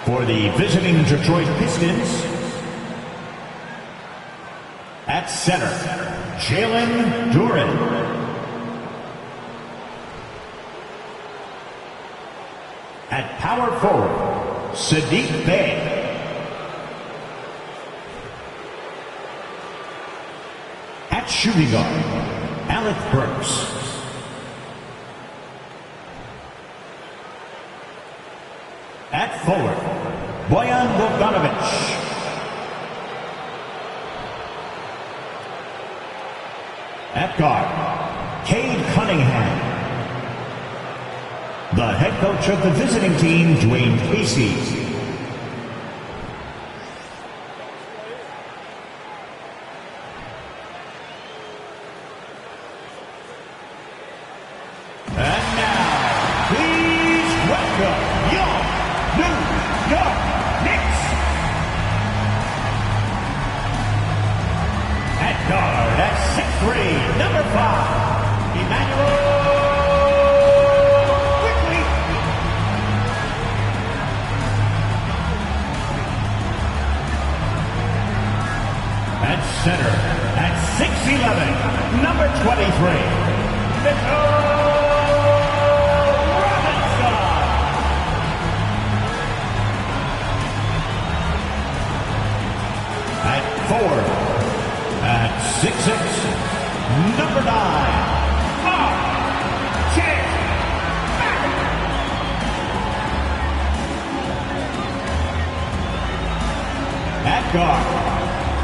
For the visiting Detroit Pistons, at center, Jalen Duren. At power forward, Sadiq Bey. At shooting guard, Alec Burks. At forward, Bojan Bogdanovic. At guard, Cade Cunningham. The head coach of the visiting team, Dwayne Casey. And now, please welcome your New York Knicks. At guard, at 6'3", number 5, Emmanuel. At center, at 6'11", number 23, Mitchell Robinson. At forward, at 6'6", number 9, R.J. Barrett. At guard,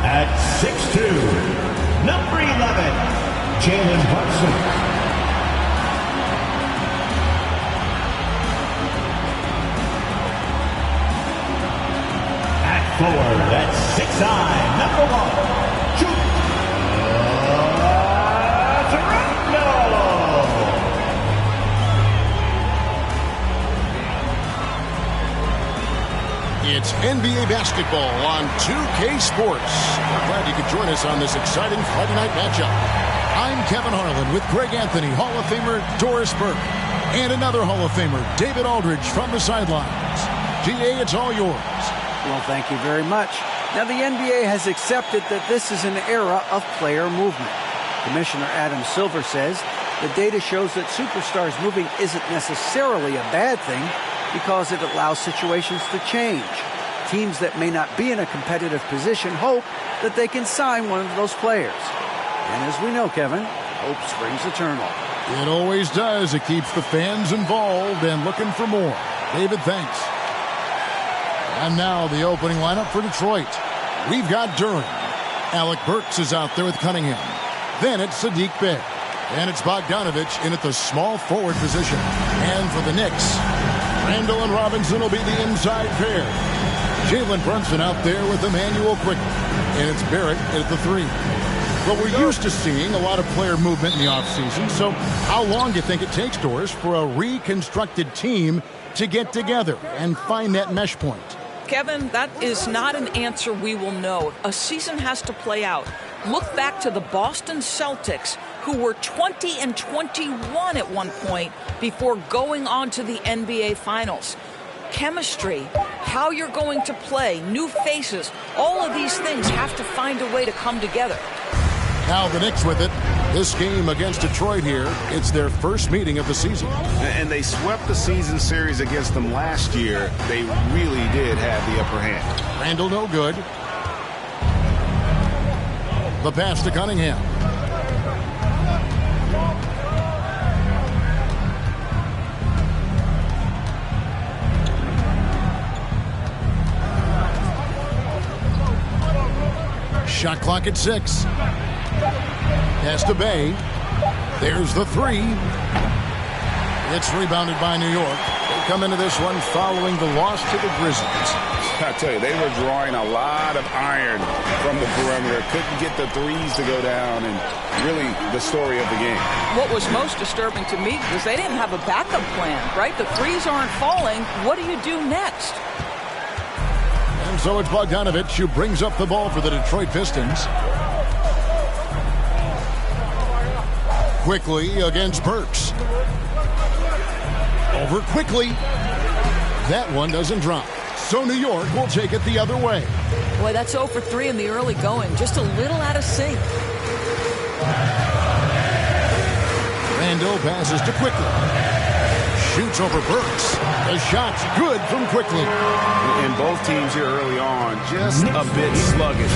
at 6'2", number 11, Jalen Brunson. At forward, at 6'9", number 1, Toronto. It's NBA basketball on 2K Sports. We're glad you could join us on this exciting Friday night matchup. I'm Kevin Harlan with Greg Anthony, Hall of Famer Doris Burke, and another Hall of Famer, David Aldridge, from the sidelines. GA, it's all yours. Well, thank you very much. Now, the NBA has accepted that this is an era of player movement. Commissioner Adam Silver says the data shows that superstars moving isn't necessarily a bad thing, because it allows situations to change. Teams that may not be in a competitive position hope that they can sign one of those players. And as we know, Kevin, hope springs eternal. It always does. It keeps the fans involved and looking for more. David, thanks. And now the opening lineup for Detroit. We've got Duren. Alec Burks is out there with Cunningham. Then it's Sadiq Bey. And it's Bogdanovic in at the small forward position. And for the Knicks, Randall and Robinson will be the inside pair. Jalen Brunson out there with Emmanuel Quickly. And it's Barrett at the 3. But we're used to seeing a lot of player movement in the offseason. So how long do you think it takes, Doris, for a reconstructed team to get together and find that mesh point? Kevin, that is not an answer we will know. A season has to play out. Look back to the Boston Celtics, who were 20-21 at one point before going on to the NBA Finals. Chemistry, how you're going to play, new faces, all of these things have to find a way to come together. Now the Knicks with it. This game against Detroit here, it's their first meeting of the season. And they swept the season series against them last year. They really did have the upper hand. Randall no good. The pass to Cunningham. Shot clock at 6. Pass to Bey. There's the 3. It's rebounded by New York. They come into this one following the loss to the Grizzlies. I tell you, they were drawing a lot of iron from the perimeter. Couldn't get the threes to go down, and really the story of the game. What was most disturbing to me was they didn't have a backup plan, right? The threes aren't falling. What do you do next? And so it's Bogdanovic who brings up the ball for the Detroit Pistons. Quickly against Burks. Over quickly. That one doesn't drop. So New York will take it the other way. Boy, that's 0 for 3 in the early going. Just a little out of sync. Randall passes to Quickly. Shoots over Burks. The shot's good from Quickly. And both teams here early on just a bit sluggish.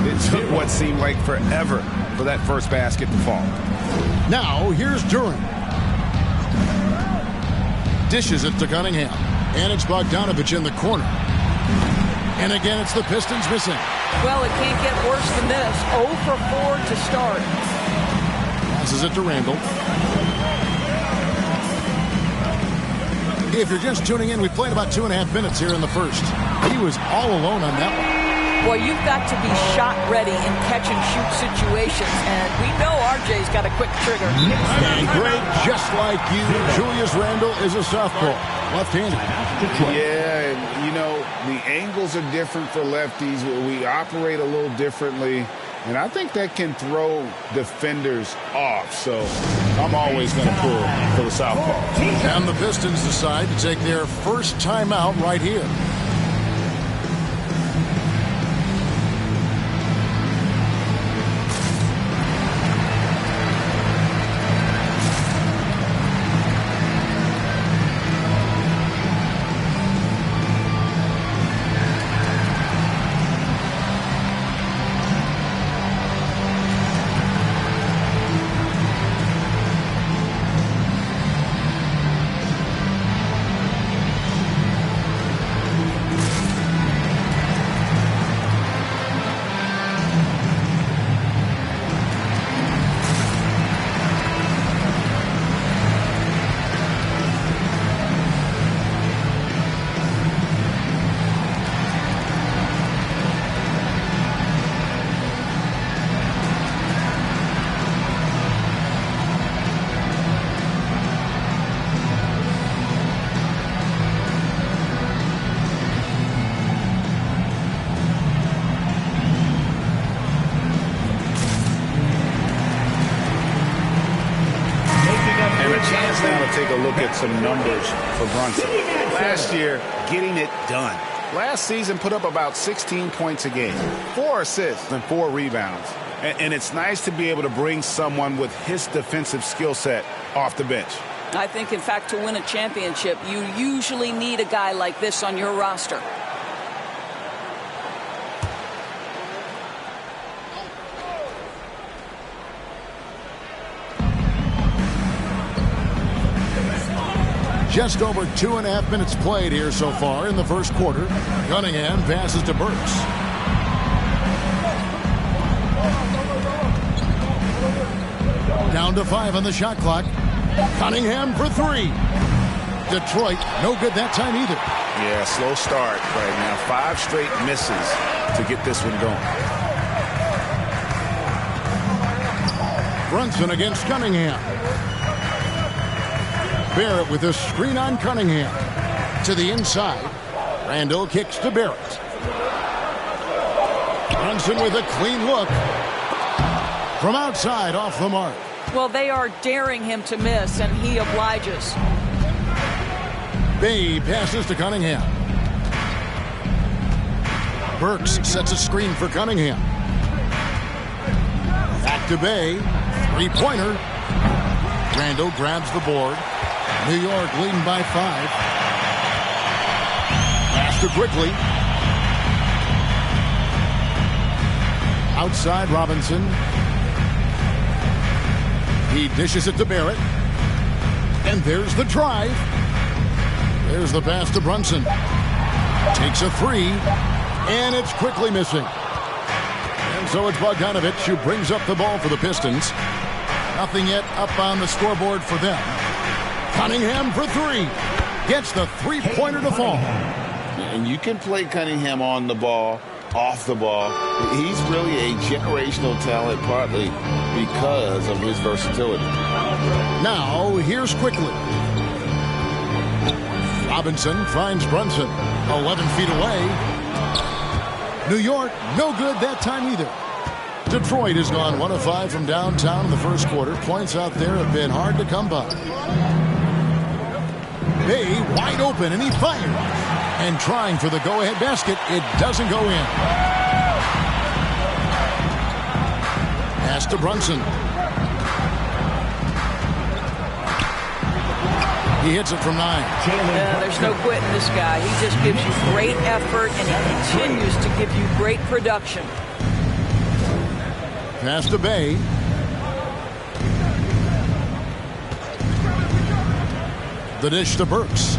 It took what seemed like forever for that first basket to fall. Now here's Durant. Dishes it to Cunningham. And it's Bogdanovich in the corner. And again, it's the Pistons missing. Well, it can't get worse than this. 0 for 4 to start. Passes it to Randall. If you're just tuning in, we played about 2.5 minutes here in the first. He was all alone on that one. Well, you've got to be shot ready in catch-and-shoot situations, and we know RJ's got a quick trigger. And Greg, just like you, Julius Randle is a southpaw, left-handed. Yeah, and, you know, the angles are different for lefties. We operate a little differently, and I think that can throw defenders off. So I'm always going to pull for the southpaw. And the Pistons decide to take their first timeout right here. Take a look at some numbers for Brunson. Last year, getting it done. Last season, put up about 16 points a game, 4 assists and 4 rebounds. And it's nice to be able to bring someone with his defensive skill set off the bench. I think, in fact, to win a championship, you usually need a guy like this on your roster. Just over 2.5 minutes played here so far in the first quarter. Cunningham passes to Burks. Down to 5 on the shot clock. Cunningham for 3. Detroit, no good that time either. Yeah, slow start right now. 5 straight misses to get this one going. Brunson against Cunningham. Barrett with a screen on Cunningham. To the inside. Randall kicks to Barrett. Brunson with a clean look. From outside, off the mark. Well, they are daring him to miss, and he obliges. Bay passes to Cunningham. Burks sets a screen for Cunningham. Back to Bay. 3-pointer. Randall grabs the board. New York leading by 5. Pass to Quickly. Outside Robinson. He dishes it to Barrett. And there's the drive. There's the pass to Brunson. Takes a 3. And it's Quickly missing. And so it's Bogdanovich who brings up the ball for the Pistons. Nothing yet up on the scoreboard for them. Cunningham for 3. Gets the 3-pointer to fall. And you can play Cunningham on the ball, off the ball. He's really a generational talent, partly because of his versatility. Now, here's Quickly. Robinson finds Brunson. 11 feet away. New York, no good that time either. Detroit has gone 1 of 5 from downtown in the first quarter. Points out there have been hard to come by. Bay wide open, and he fires. And trying for the go-ahead basket. It doesn't go in. Pass to Brunson. He hits it from 9. There's no quitting this guy. He just gives you great effort, and he continues to give you great production. Pass to Bay. The dish to Burks.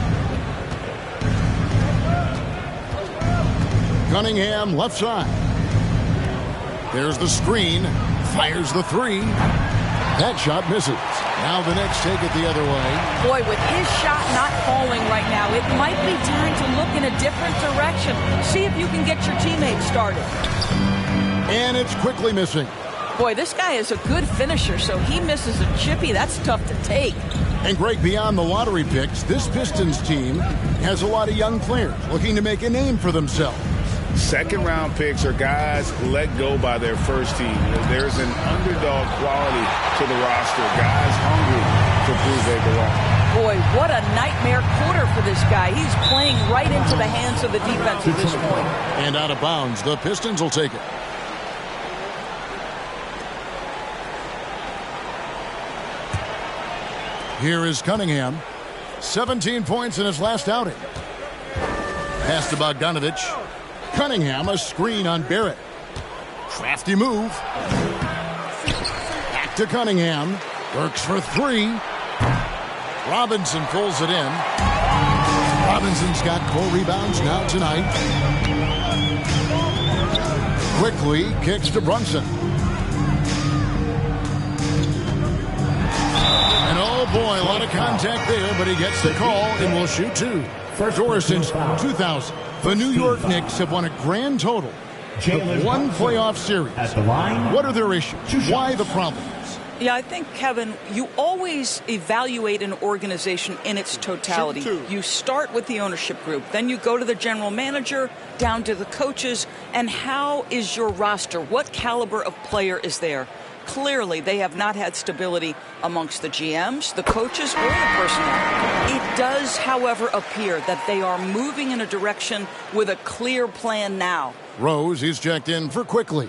Cunningham left side. There's the screen. Fires the 3. That shot misses. Now the Knicks take it the other way. Boy, with his shot not falling right now, it might be time to look in a different direction. See if you can get your teammates started. And it's quickly missing. Boy, this guy is a good finisher, so he misses a chippy. That's tough to take. And Greg, beyond the lottery picks, this Pistons team has a lot of young players looking to make a name for themselves. Second-round picks are guys let go by their first team. There's an underdog quality to the roster. Guys hungry to prove they belong. Boy, what a nightmare quarter for this guy. He's playing right into the hands of the defense at this point. And out of bounds, the Pistons will take it. Here is Cunningham. 17 points in his last outing. Pass to Bogdanovich. Cunningham, a screen on Barrett. Crafty move. Back to Cunningham. Works for 3. Robinson pulls it in. Robinson's got 4 rebounds now tonight. Quickly kicks to Brunson. And oh boy, a lot of contact there, but he gets the call and will shoot 2. First score since 2000. The New York Knicks have won a grand total of 1 playoff series. What are their issues? Why the problems? Yeah, I think, Kevin, you always evaluate an organization in its totality. You start with the ownership group, then you go to the general manager, down to the coaches, and how is your roster? What caliber of player is there? Clearly, they have not had stability amongst the GMs, the coaches, or the personnel. It does, however, appear that they are moving in a direction with a clear plan now. Rose, he's checked in for Quickly.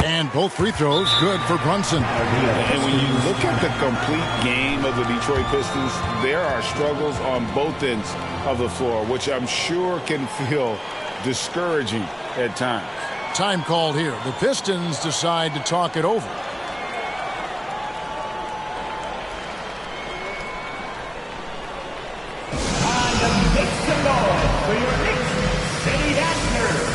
And both free throws good for Brunson. And when you look at the complete game of the Detroit Pistons, there are struggles on both ends of the floor, which I'm sure can feel discouraging at times. Time called here. The Pistons decide to talk it over. Time to make some noise for your Knicks City Dancers.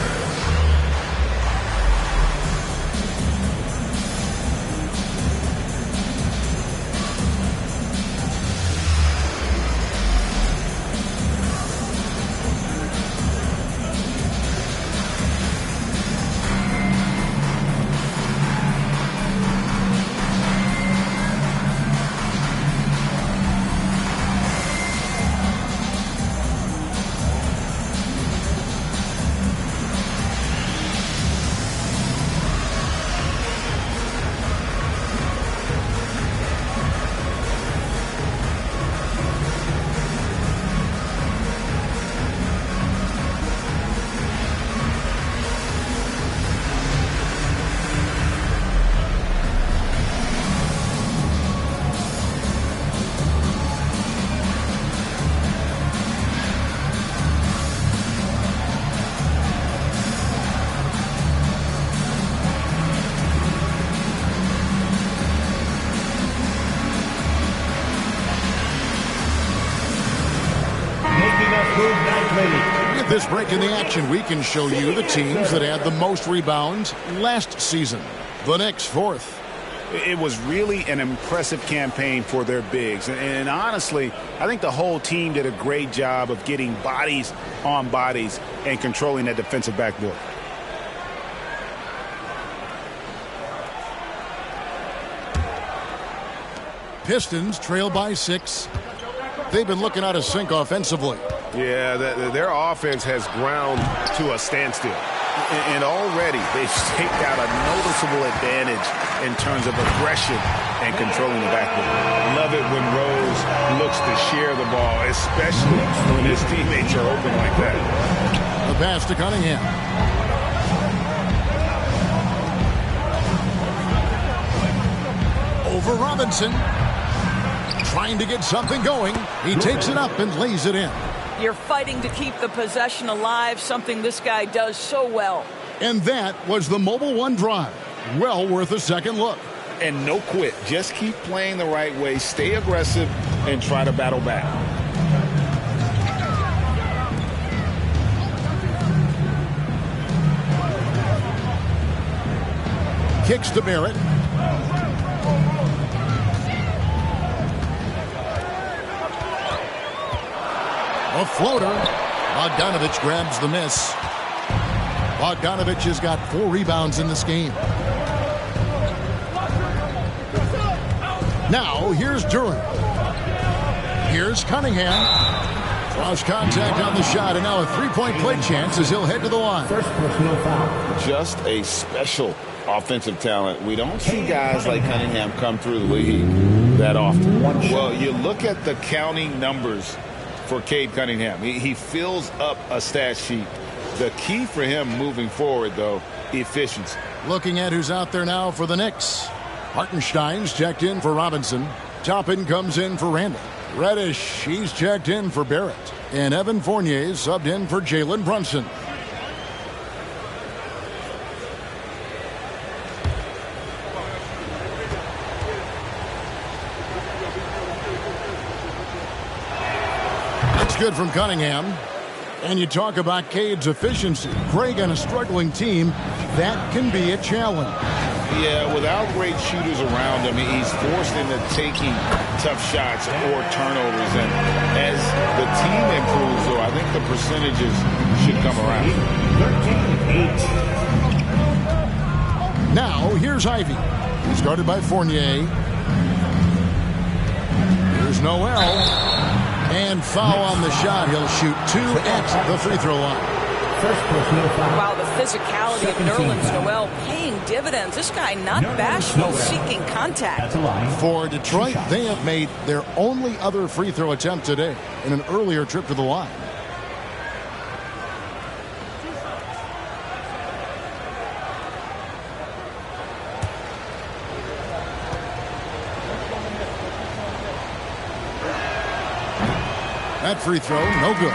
With this break in the action, we can show you the teams that had the most rebounds last season. The Knicks, 4th. It was really an impressive campaign for their bigs. And honestly, I think the whole team did a great job of getting bodies on bodies and controlling that defensive backboard. Pistons trail by 6. They've been looking out of sync offensively. Yeah, their offense has ground to a standstill. And already they've staked out a noticeable advantage in terms of aggression and controlling the backboard. Love it when Rose looks to share the ball, especially when his teammates are open like that. The pass to Cunningham. Over Robinson. Trying to get something going. He takes it up and lays it in. You're fighting to keep the possession alive, something this guy does so well. And that was the Mobile One drive. Well worth a second look. And no quit. Just keep playing the right way. Stay aggressive and try to battle back. Kicks to Barrett. A floater. Bogdanovich grabs the miss. Bogdanovich has got 4 rebounds in this game. Now, here's Durant. Here's Cunningham. Cross contact on the shot, and now a three-point play chance as he'll head to the line. First personal foul. Just a special offensive talent. We don't see guys like Cunningham come through the league that often. Well, you look at the counting numbers for Cade Cunningham. He fills up a stat sheet. The key for him moving forward, though, efficiency. Looking at who's out there now for the Knicks. Hartenstein's checked in for Robinson. Toppin comes in for Randall. Reddish, he's checked in for Barrett. And Evan Fournier subbed in for Jalen Brunson. That's good from Cunningham. And you talk about Cade's efficiency. Greg on a struggling team, that can be a challenge. Yeah, without great shooters around him, he's forced into taking tough shots or turnovers. And as the team improves, though, I think the percentages should come around. 13-8. Now, here's Ivy. He's guarded by Fournier. Here's Noel. And foul on the shot. He'll shoot 2 at the free throw line. First personal foul. Wow, the physicality of Nerlens Noel paying dividends. This guy not bashful, seeking contact. That's a lie. For Detroit, they have made their only other free throw attempt today in an earlier trip to the line. That free throw, no good.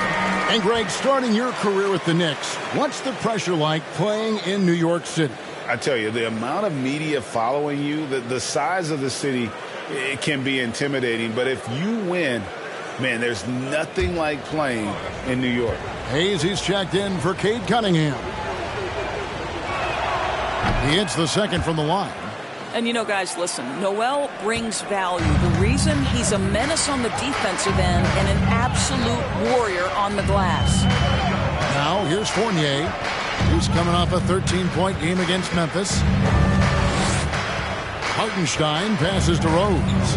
And Greg, starting your career with the Knicks, what's the pressure like playing in New York City? I tell you, the amount of media following you, the size of the city, it can be intimidating. But if you win, man, there's nothing like playing in New York. Hayes, he's checked in for Cade Cunningham. He hits the second from the line. And you know, guys, listen, Noel brings value. The reason he's a menace on the defensive end and an absolute warrior on the glass. Now, here's Fournier. He's coming off a 13-point game against Memphis. Hartenstein passes to Rose.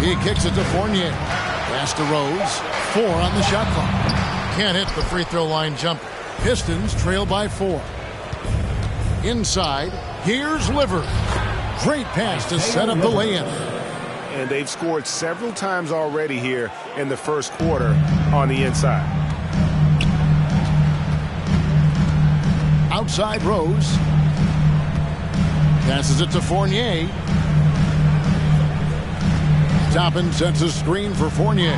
He kicks it to Fournier. Pass to Rose. 4 on the shot clock. Can't hit the free throw line jumper. Pistons trail by 4. Inside, here's Liver. Great pass to set up the lay-in. And they've scored several times already here in the first quarter on the inside. Outside Rose. Passes it to Fournier. Toppin sets a screen for Fournier.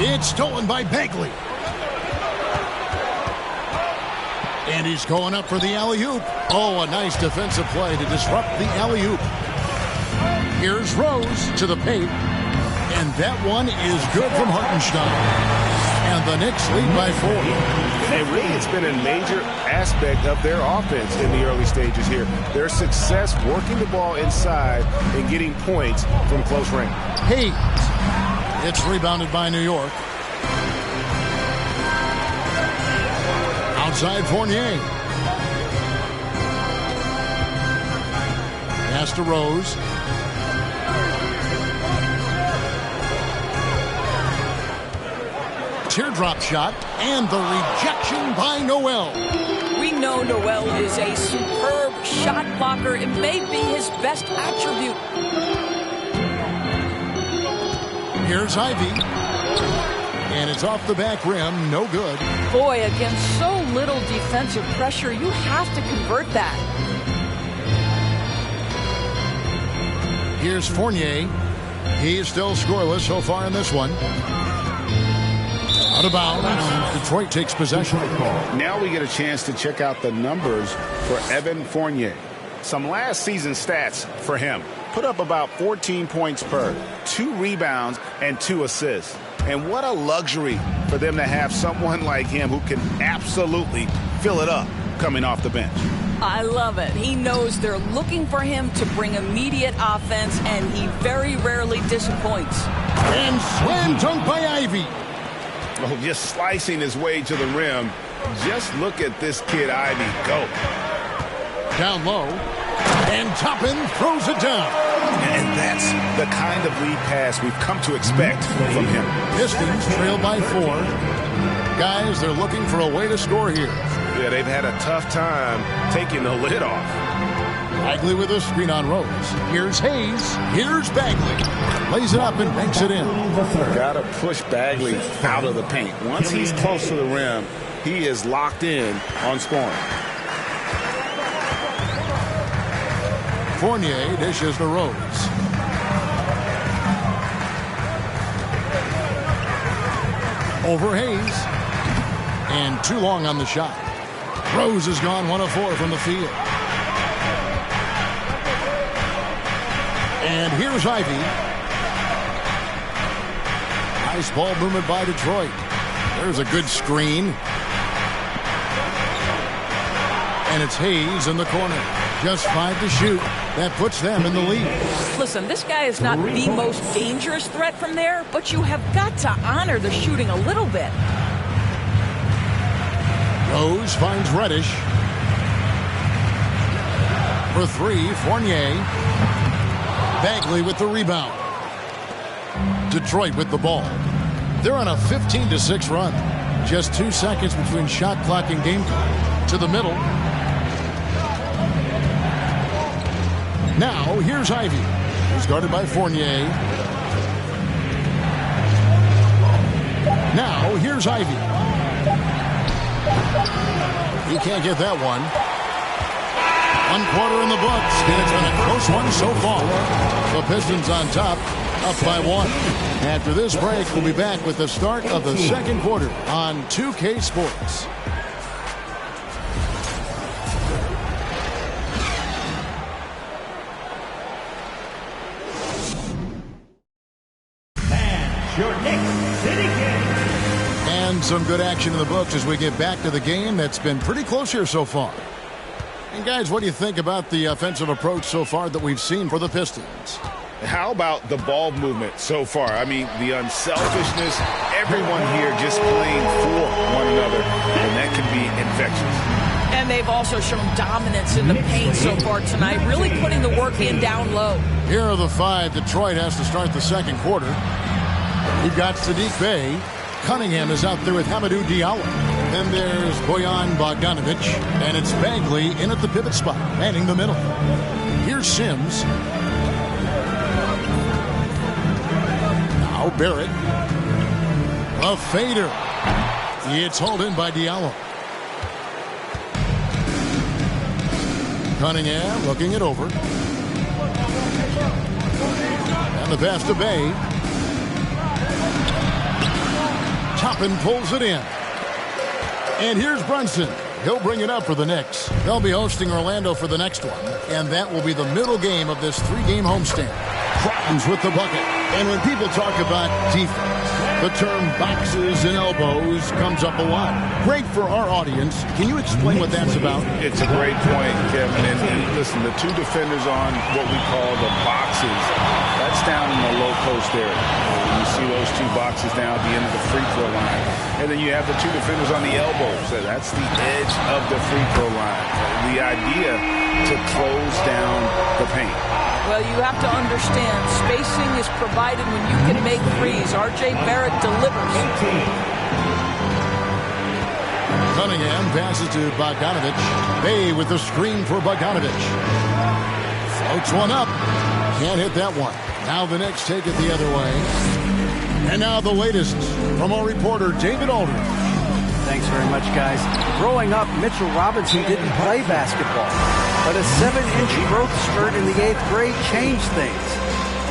It's stolen by Bagley. And he's going up for the alley-oop. Oh, a nice defensive play to disrupt the alley-oop. Here's Rose to the paint. And that one is good from Hartenstein. And the Knicks lead by 4. And really, it's been a major aspect of their offense in the early stages here. Their success working the ball inside and getting points from close range. Hayes. It's rebounded by New York. Outside Fournier. Pass to Rose. Teardrop shot, and the rejection by Noel. We know Noel is a superb shot blocker. It may be his best attribute. Here's Ivy. And it's off the back rim. No good. Boy, against so little defensive pressure, you have to convert that. Here's Fournier. He's still scoreless so far in this one. Out of bounds. Detroit takes possession. Now we get a chance to check out the numbers for Evan Fournier. Some last season stats for him. Put up about 14 points per, 2 rebounds, and 2 assists. And what a luxury for them to have someone like him who can absolutely fill it up coming off the bench. I love it. He knows they're looking for him to bring immediate offense, and he very rarely disappoints. And slam dunk by Ivy. Oh, just slicing his way to the rim. Just look at this kid Ivy go. Down low. And Toppin throws it down. And that's the kind of lead pass we've come to expect from him. Pistons trail by 4. Guys, they're looking for a way to score here. Yeah, they've had a tough time taking the lid off. Bagley with a screen on Rose. Here's Hayes. Here's Bagley. Lays it up and banks it in. Got to push Bagley out of the paint. Once he's close to the rim, he is locked in on scoring. Fournier dishes to Rose. Over Hayes. And too long on the shot. Rose has gone 1 of 4 from the field. And here's Ivy. Nice ball movement by Detroit. There's a good screen. And it's Hayes in the corner. Just 5 to shoot. That puts them in the lead. Listen, this guy is not the most dangerous threat from there, but you have got to honor the shooting a little bit. Rose finds Reddish. For 3, Fournier. Bagley with the rebound. Detroit with the ball. They're on a 15-6 run. Just 2 seconds between shot clock and game time. To the middle. Now, here's Ivy. He's guarded by Fournier. Now, here's Ivy. He can't get that one. 1 quarter in the books, and it's been a close one so far. The Pistons on top, up by 1. After this break, we'll be back with the start of the second quarter on 2K Sports. Your Knicks City game. And some good action in the books as we get back to the game that's been pretty close here so far. And guys, what do you think about the offensive approach so far that we've seen for the Pistons? How about the ball movement so far? I mean, the unselfishness, everyone here just playing for one another, and that can be infectious. And they've also shown dominance in the paint so far tonight, really putting the work in down low. Here are the 5 Detroit has to start the second quarter. We've got Sadiq Bey. Cunningham is out there with Hamidou Diallo. Then there's Bojan Bogdanovic. And it's Bagley in at the pivot spot, manning the middle. Here's Sims. Now Barrett. A fader. It's hauled in by Diallo. Cunningham looking it over. And the pass to Bey. Toppin pulls it in. And here's Brunson. He'll bring it up for the Knicks. They'll be hosting Orlando for the next one. And that will be the middle game of this 3-game homestand. Crowns with the bucket. And when people talk about defense, the term boxes and elbows comes up a lot. Great for our audience. Can you explain what that's about? It's a great point, Kevin. And listen, the 2 defenders on what we call the boxes, that's down in the low post area. You see those 2 boxes down at the end of the free throw line. And then you have the 2 defenders on the elbows. So that's the edge of the free throw line. The idea to close down the paint. Well, you have to understand, spacing is provided when you can make threes. R.J. Barrett delivers. Cunningham passes to Bogdanovich. Bay with the screen for Bogdanovich. Floats one up. Can't hit that one. Now the Knicks take it the other way. And now the latest from our reporter, David Aldridge. Thanks very much, guys. Growing up, Mitchell Robinson didn't play basketball, but a 7-inch growth spurt in the 8th grade changed things.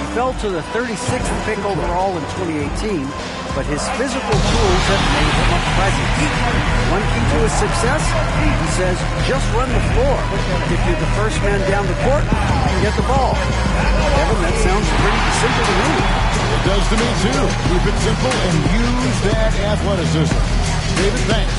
He fell to the 36th pick overall in 2018, but his physical tools have made him a presence. One key to his success, he says, just run the floor. If you're the first man down the court, you can get the ball. Kevin, that sounds pretty simple to me. It does to me, too. Keep it simple and use that athleticism. David, thanks.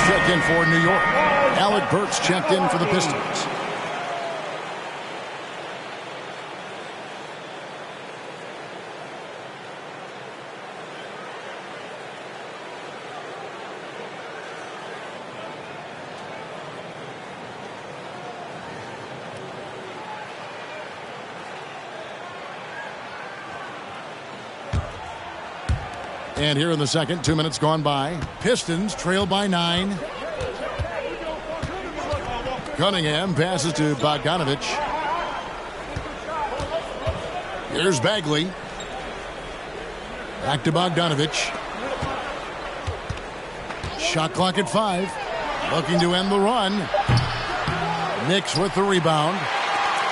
Checked in for New York. Alec Burks checked in for the Pistons. And here in the second, 2 minutes gone by. Pistons trail by 9. Cunningham passes to Bogdanovich. Here's Bagley. Back to Bogdanovich. Shot clock at 5. Looking to end the run. Knicks with the rebound.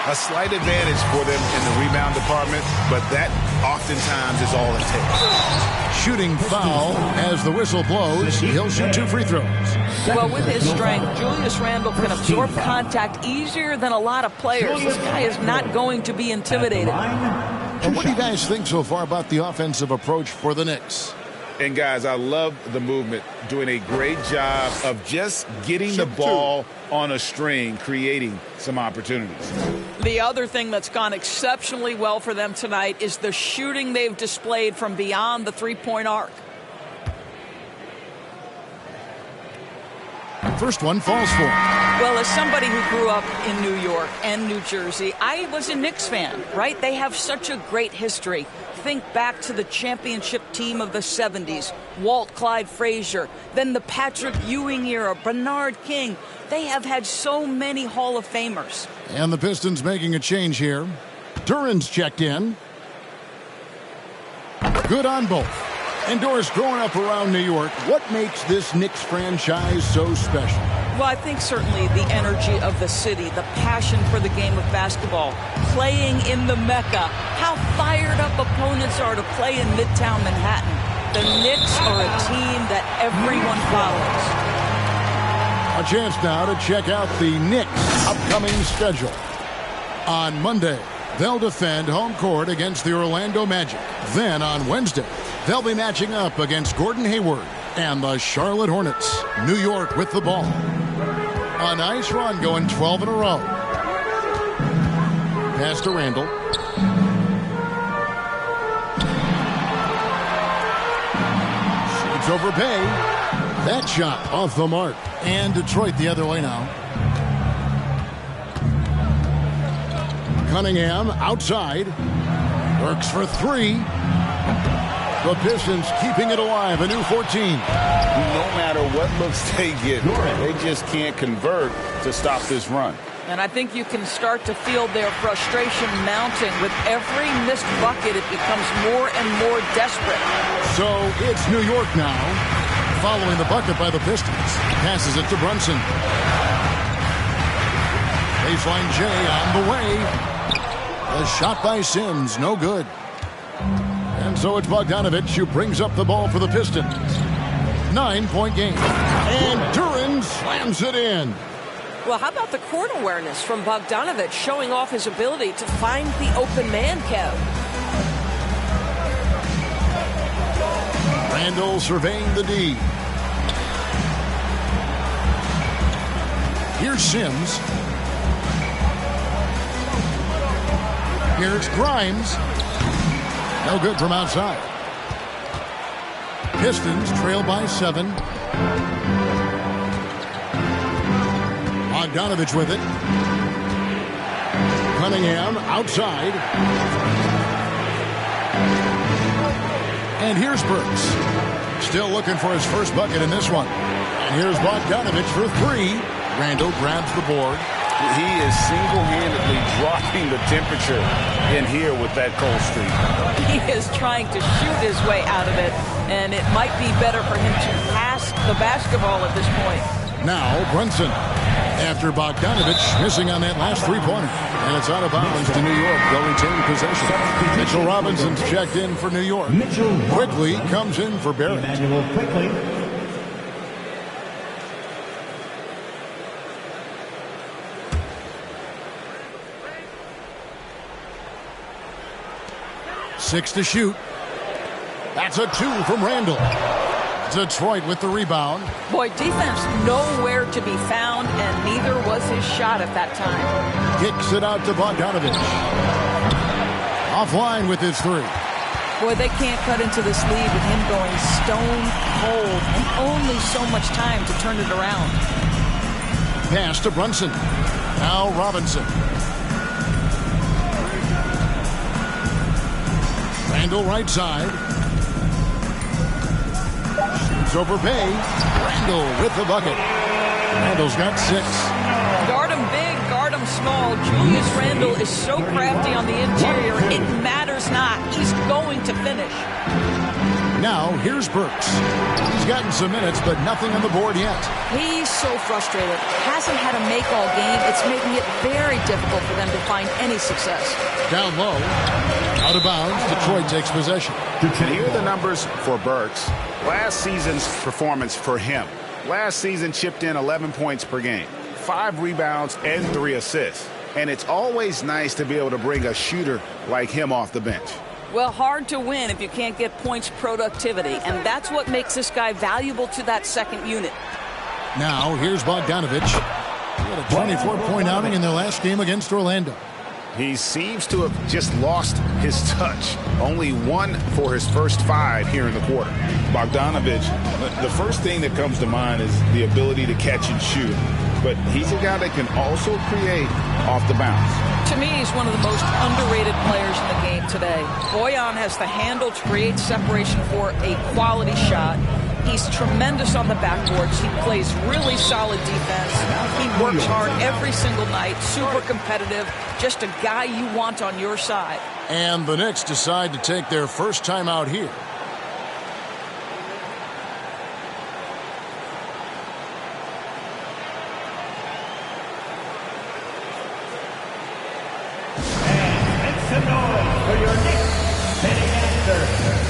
A slight advantage for them in the rebound department, but that oftentimes is all it takes. Shooting foul as the whistle blows. He'll shoot 2 free throws. Well, with his strength, Julius Randle can absorb contact easier than a lot of players. This guy is not going to be intimidated. And what do you guys think so far about the offensive approach for the Knicks? And, guys, I love the movement, doing a great job of just getting the ball on a string, creating some opportunities. The other thing that's gone exceptionally well for them tonight is the shooting they've displayed from beyond the three-point arc. First one falls for. Well, as somebody who grew up in New York and New Jersey, I was a Knicks fan, right? They have such a great history. Think back to the championship team of the 70s, Walt Clyde Frazier, then the Patrick Ewing era, Bernard King. They have had so many Hall of Famers. And the Pistons making a change here. Duran's checked in. Good on both. And Doris, growing up around New York, what makes this Knicks franchise so special? Well, I think certainly the energy of the city, the passion for the game of basketball, playing in the Mecca, how fired up opponents are to play in Midtown Manhattan. The Knicks are a team that everyone follows. A chance now to check out the Knicks' upcoming schedule. On Monday, they'll defend home court against the Orlando Magic. Then on Wednesday, they'll be matching up against Gordon Hayward and the Charlotte Hornets. New York with the ball. A nice run, going 12 in a row. Pass to Randle. Shoots over Bay. That shot off the mark. And Detroit the other way now. Cunningham outside. Works for 3. The Pistons keeping it alive, a new 14. No matter what looks they get, they just can't convert to stop this run. And I think you can start to feel their frustration mounting. With every missed bucket, it becomes more and more desperate. So it's New York now. Following the bucket by the Pistons. Passes it to Brunson. Baseline J on the way. A shot by Sims, no good. And so it's Bogdanovich who brings up the ball for the Pistons. 9-point game. And Duran slams it in. Well, how about the court awareness from Bogdanovich showing off his ability to find the open man, Kev? Randall surveying the D. Here's Sims. Here's Grimes. No good from outside. Pistons trail by 7. Bogdanovich with it. Cunningham outside. And here's Burks. Still looking for his first bucket in this one. And here's Bogdanovich for 3. Randall grabs the board. He is single-handedly dropping the temperature in here with that cold streak. He is trying to shoot his way out of it, and it might be better for him to pass the basketball at this point. Now Brunson. After Bogdanovich missing on that last three-pointer. And it's out of bounds to New York. They'll retain possession. Mitchell Robinson's checked in for New York. Quickly comes in for Barrett. Emmanuel Quickly. Six to shoot. That's a 2 from Randall. Detroit with the rebound. Boy, defense nowhere to be found, and neither was his shot at that time. Kicks it out to Bogdanovich. Offline with his 3. Boy, they can't cut into this lead with him going stone cold and only so much time to turn it around. Pass to Brunson. Now Robinson. Randall right side. Shoots over Bay. Randall with the bucket. Randall's got 6. Guard him big, guard him small. Julius Randall is so crafty on the interior, it matters not. He's going to finish. Now here's Burks. He's gotten some minutes, but nothing on the board yet. He's so frustrated. Hasn't had a make all game. It's making it very difficult for them to find any success. Down low. Out of bounds. Detroit takes possession. And here are the numbers for Burks. Last season's performance for him. Last season chipped in 11 points per game, 5 rebounds and 3 assists. And it's always nice to be able to bring a shooter like him off the bench. Well, hard to win if you can't get points productivity, and that's what makes this guy valuable to that second unit. Now here's Bogdanovich. He had a 24-point outing in their last game against Orlando. He seems to have just lost his touch. Only 1 for his first 5 here in the quarter. Bogdanovich, the first thing that comes to mind is the ability to catch and shoot. But he's a guy that can also create off the bounce. To me, he's one of the most underrated players in the game today. Bojan has the handle to create separation for a quality shot. He's tremendous on the backboards. He plays really solid defense. He works hard every single night, super competitive, just a guy you want on your side. And the Knicks decide to take their first time out here. And make some noise for your Knicks hitting answer.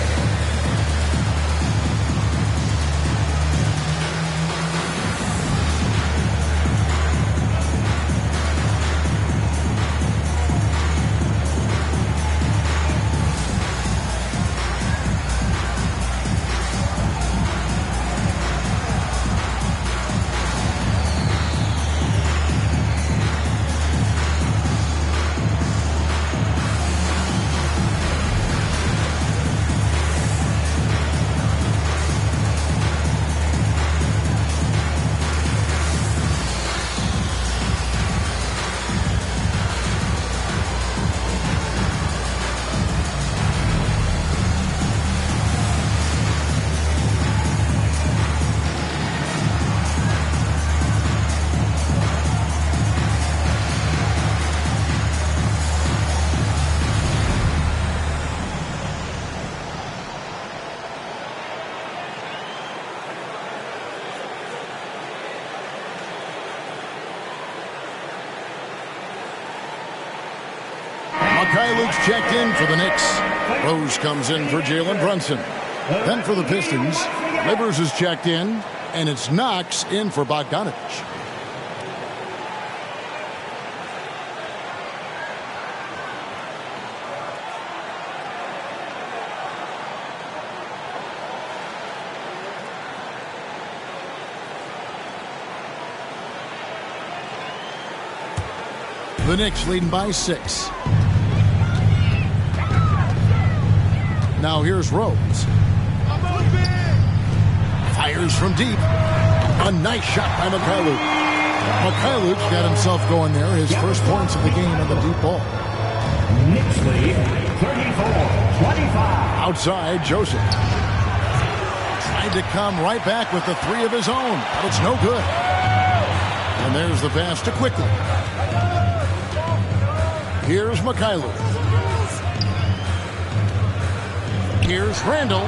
Luke's checked in for the Knicks. Rose comes in for Jalen Brunson. Then for the Pistons, Livers is checked in, and it's Knox in for Bogdanovich. The Knicks leading by 6. Now here's Rose. Fires from deep. A nice shot by Luke's got himself going there. His first points of the game on the deep ball. Knicks lead 34-25. Outside, Joseph. Tried to come right back with the 3 of his own, but it's no good. And there's the pass to Quickly. Here's Mikhailuk. Here's Randall.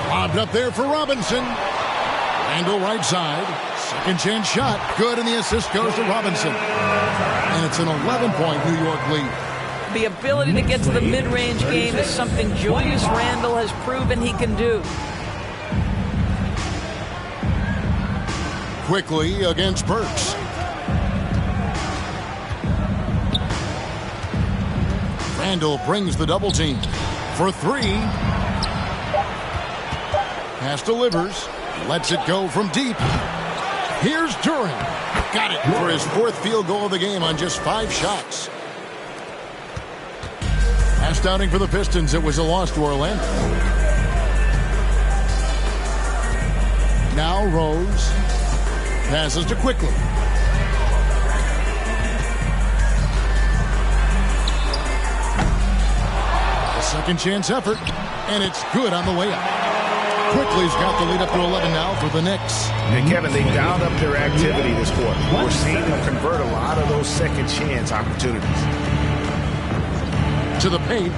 Lobbed up there for Robinson. Randall right side. Second chance shot. Good, and the assist goes to Robinson. And it's an 11-point New York lead. The ability to get to the mid-range game is something Julius Randle has proven he can do. Quickly against Burks. Randall brings the double team for 3. Pass delivers. Lets it go from deep. Here's Duran. Got it for his 4th field goal of the game on just 5 shots. Last outing for the Pistons, it was a loss to Orlando. Now Rose passes to Quickly. Second chance effort, and it's good on the way up. Quickly's got the lead up to 11 now for the Knicks. And Kevin, they dialed up their activity this quarter. We're seeing them convert a lot of those second chance opportunities. To the paint.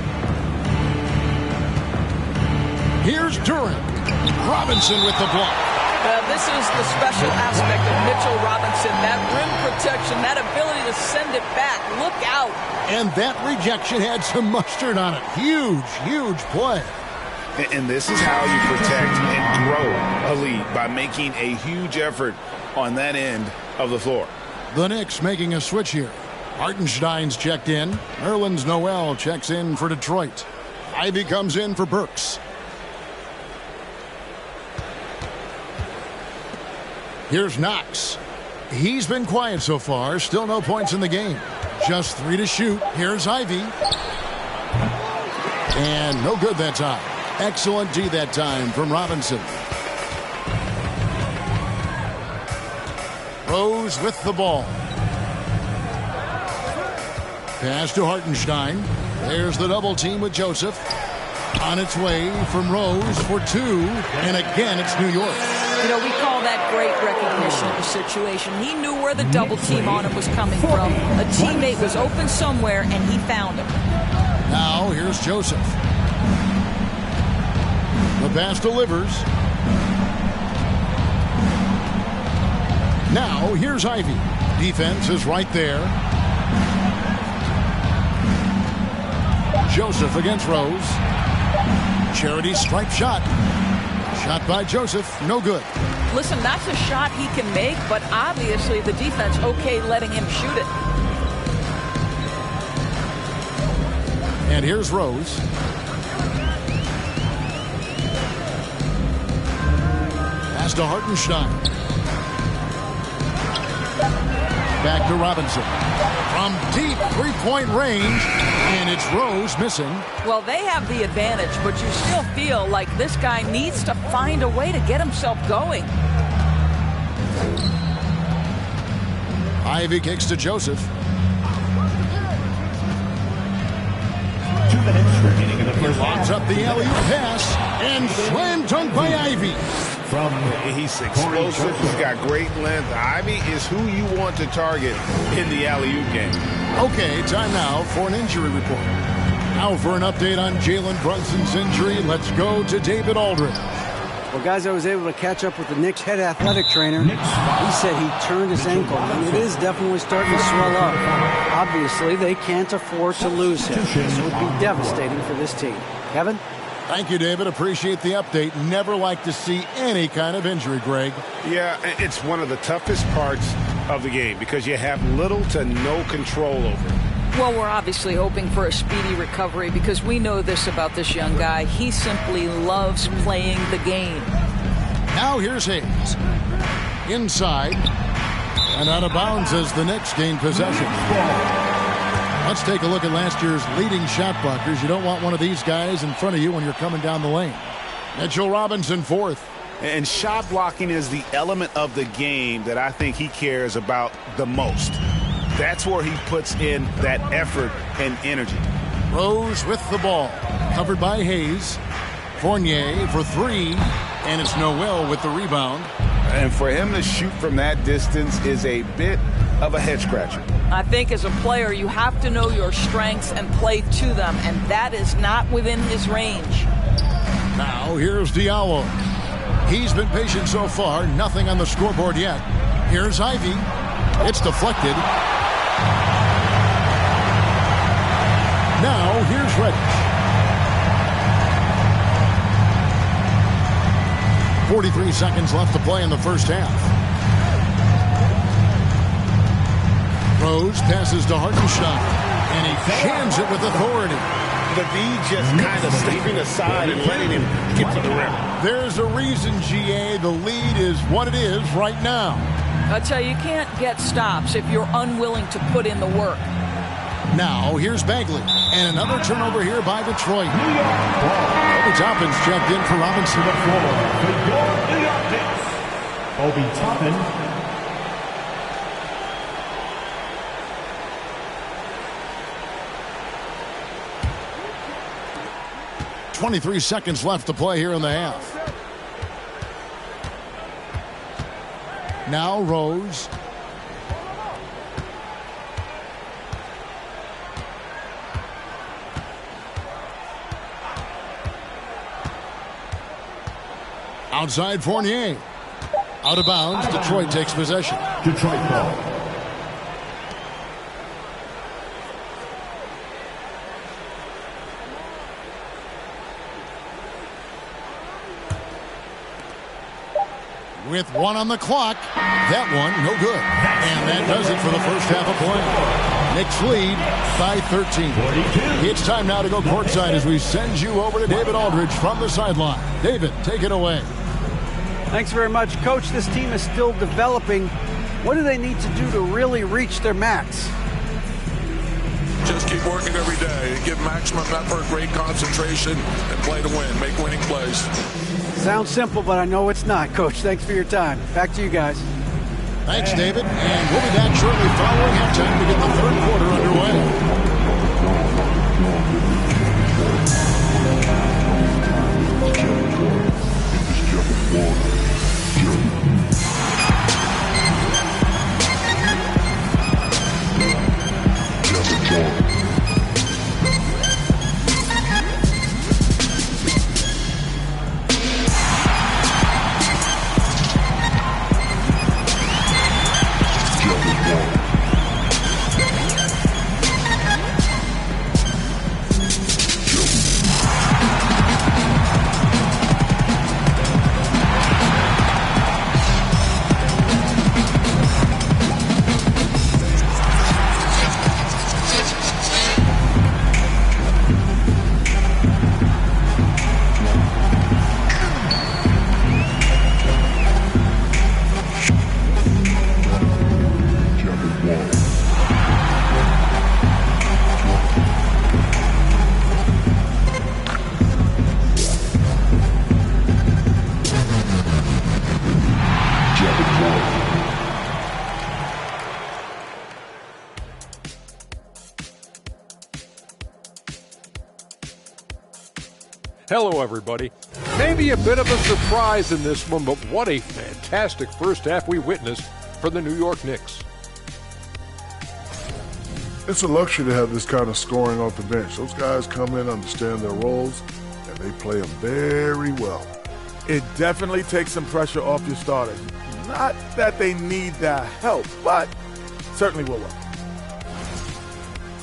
Here's Duran. Robinson with the block. This is the special aspect of Mitchell Robinson. That rim protection, that ability to send it back. Look out. And that rejection had some mustard on it. Huge, huge play. And this is how you protect and grow a lead, by making a huge effort on that end of the floor. The Knicks making a switch here. Hartenstein's checked in. Nerlens Noel checks in for Detroit. Ivy comes in for Burks. Here's Knox. He's been quiet so far. Still no points in the game. Just 3 to shoot. Here's Ivy. And no good that time. Excellent D that time from Robinson. Rose with the ball. Pass to Hartenstein. There's the double team with Joseph. On its way from Rose for 2. And again, it's New York. You know, we call that great recognition of the situation. He knew where the double team on him was coming from. A teammate was open somewhere, and he found him. Now, here's Joseph. The pass delivers. Now, here's Ivy. Defense is right there. Joseph against Rose. Charity stripe shot. Shot by Joseph. No good. Listen, that's a shot he can make, but obviously the defense okay letting him shoot it. And here's Rose. Pass to Hartenstein. Back to Robinson. From deep 3-point range, and it's Rose missing. Well, they have the advantage, but you still feel like this guy needs to find a way to get himself going. Ivy kicks to Joseph. 2 minutes remaining in the first Lobs half. up the alley-oop pass, and slam dunk by Ivy. He's explosive. He's got great length. Ivy is who you want to target in the alley-oop game. Okay, time now for an injury report. Now for an update on Jalen Brunson's injury, let's go to David Aldridge. Well, guys, I was able to catch up with the Knicks head athletic trainer. He said he turned his ankle, and it is definitely starting to swell up. Obviously, they can't afford to lose him. This would be devastating for this team. Kevin? Thank you, David. Appreciate the update. Never like to see any kind of injury, Greg. Yeah, it's one of the toughest parts of the game because you have little to no control over it. Well, we're obviously hoping for a speedy recovery because we know this about this young guy. He simply loves playing the game. Now here's Hayes. Inside. And out of bounds as the Knicks gain possession. Let's take a look at last year's leading shot blockers. You don't want one of these guys in front of you when you're coming down the lane. Mitchell Robinson, fourth. And shot blocking is the element of the game that I think he cares about the most. That's where he puts in that effort and energy. Rose with the ball. Covered by Hayes. Fournier for three. And it's Noel with the rebound. And for him to shoot from that distance is a bit of a head-scratcher. I think as a player, you have to know your strengths and play to them, and that is not within his range. Now here's Diallo. He's been patient so far. Nothing on the scoreboard yet. Here's Ivy. It's deflected. Now here's Reddish. 43 seconds left to play in the first half. Rose passes to Hartenstein, and he jams it with authority. The D just kind of stepping aside and letting him get to the rim. There's a reason, GA. The lead is what it is right now. I tell you, you can't get stops if you're unwilling to put in the work. Now, here's Bagley. And another turnover here by Detroit. Obi Toppin's checked in for Robinson. New York Knicks, Obi Toppin. .23 seconds left to play here in the half. Now Rose. Outside Fournier. Out of bounds. Detroit takes possession. Detroit ball. With one on the clock. That one, no good. And that does it for the first half of play. Knicks lead by 13. 42. It's time now to go courtside as we send you over to David Aldridge from the sideline. David, take it away. Thanks very much, Coach. This team is still developing. What do they need to do to really reach their max? Just keep working every day. Give maximum effort, great concentration, and play to win. Make winning plays. Sounds simple, but I know it's not, Coach. Thanks for your time. Back to you guys. Thanks, David. And we'll be back shortly following halftime to get the third quarter underway. Hello, everybody. Maybe a bit of a surprise in this one, but what a fantastic first half we witnessed for the New York Knicks. It's a luxury to have this kind of scoring off the bench. Those guys come in, understand their roles, and they play them very well. It definitely takes some pressure off your starters. Not that they need the help, but certainly will work.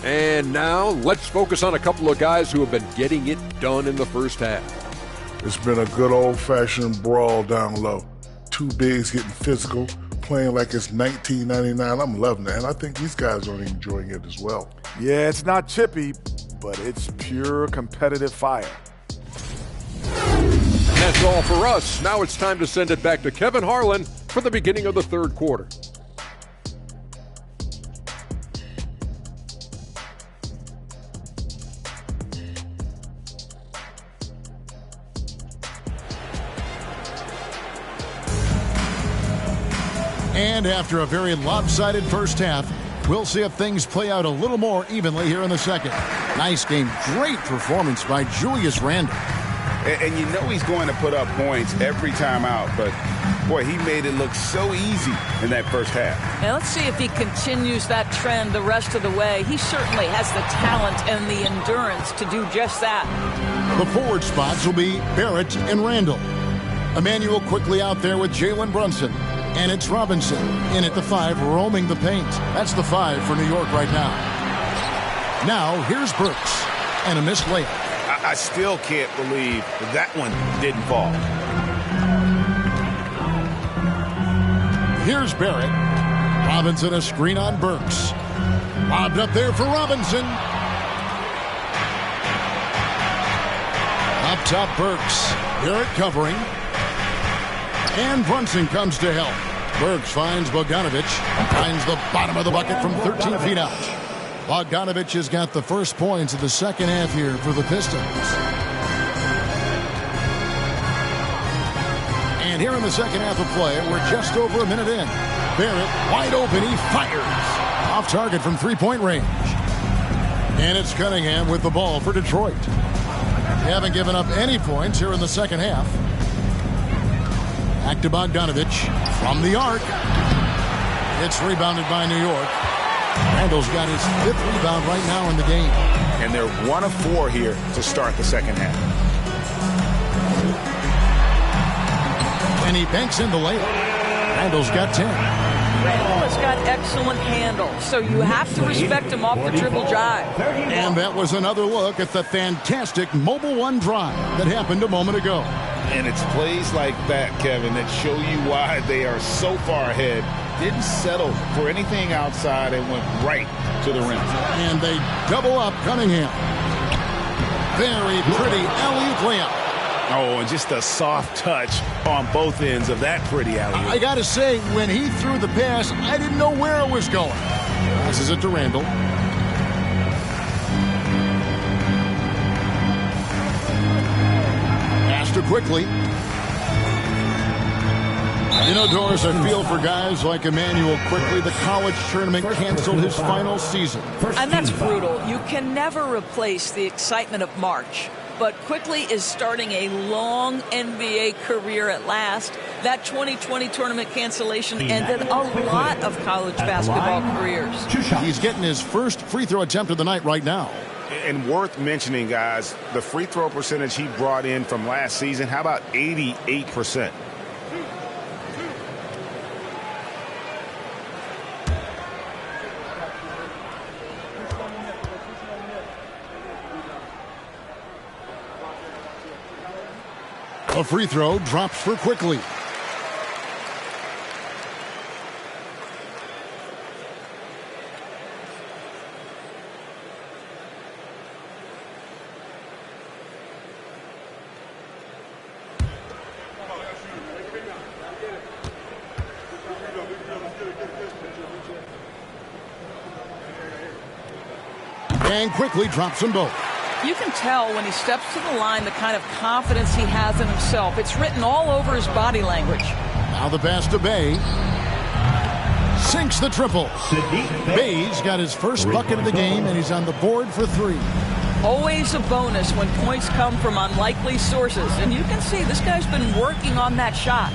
And now let's focus on a couple of guys who have been getting it done in the first half. It's been a good old-fashioned brawl down low. Two bigs getting physical, playing like it's 1999. I'm loving it, and I think these guys are enjoying it as well. Yeah, it's not chippy, but it's pure competitive fire. And that's all for us. Now it's time to send it back to Kevin Harlan for the beginning of the third quarter. And after a very lopsided first half, we'll see if things play out a little more evenly here in the second. Nice game. Great performance by Julius Randle. And you know he's going to put up points every time out, but boy, he made it look so easy in that first half. Now let's see if he continues that trend the rest of the way. He certainly has the talent and the endurance to do just that. The forward spots will be Barrett and Randall. Emmanuel quickly out there with Jalen Brunson. And it's Robinson in at the 5, roaming the paint. That's the 5 for New York right now. Now, here's Burks. And a missed layup. I still can't believe that one didn't fall. Here's Barrett. Robinson a screen on Burks. Lobbed up there for Robinson. Up top, Burks. Barrett covering. And Brunson comes to help. Burks finds Bogdanovic. Finds the bottom of the bucket from 13 feet out. Bogdanovic has got the first points of the second half here for the Pistons. And here in the second half of play, we're just over a minute in. Barrett wide open. He fires. Off target from three-point range. And it's Cunningham with the ball for Detroit. They haven't given up any points here in the second half. Back to Bogdanovic from the arc. It's rebounded by New York. Randall's got his 5th rebound right now in the game. And they're 1 of 4 here to start the second half. And he banks in the layup. Randall's got 10. Randall has got excellent handle, so you have to respect him off the dribble drive. And that was another look at the fantastic Mobile One drive that happened a moment ago. And it's plays like that, Kevin, that show you why they are so far ahead. Didn't settle for anything outside and went right to the rim. And they double up Cunningham. Very pretty alley-oop layup. Oh, and just a soft touch on both ends of that pretty alley-oop. I got to say, when he threw the pass, I didn't know where it was going. Passes it to Randall. Master quickly. You know, Doris, I feel for guys like Emmanuel Quickly. The college tournament canceled his final season. And that's brutal. You can never replace the excitement of March. But Quickly is starting a long NBA career at last. That 2020 tournament cancellation ended a lot of college basketball careers. He's getting his first free throw attempt of the night right now. And worth mentioning, guys, the free throw percentage he brought in from last season, how about 88%? A free throw drops for Quickly. And Quickly drops them both. You can tell when he steps to the line the kind of confidence he has in himself. It's written all over his body language. Now the pass to Bay. Sinks the triple. Bay's got his first bucket of the game, and he's on the board for 3. Always a bonus when points come from unlikely sources. And you can see this guy's been working on that shot.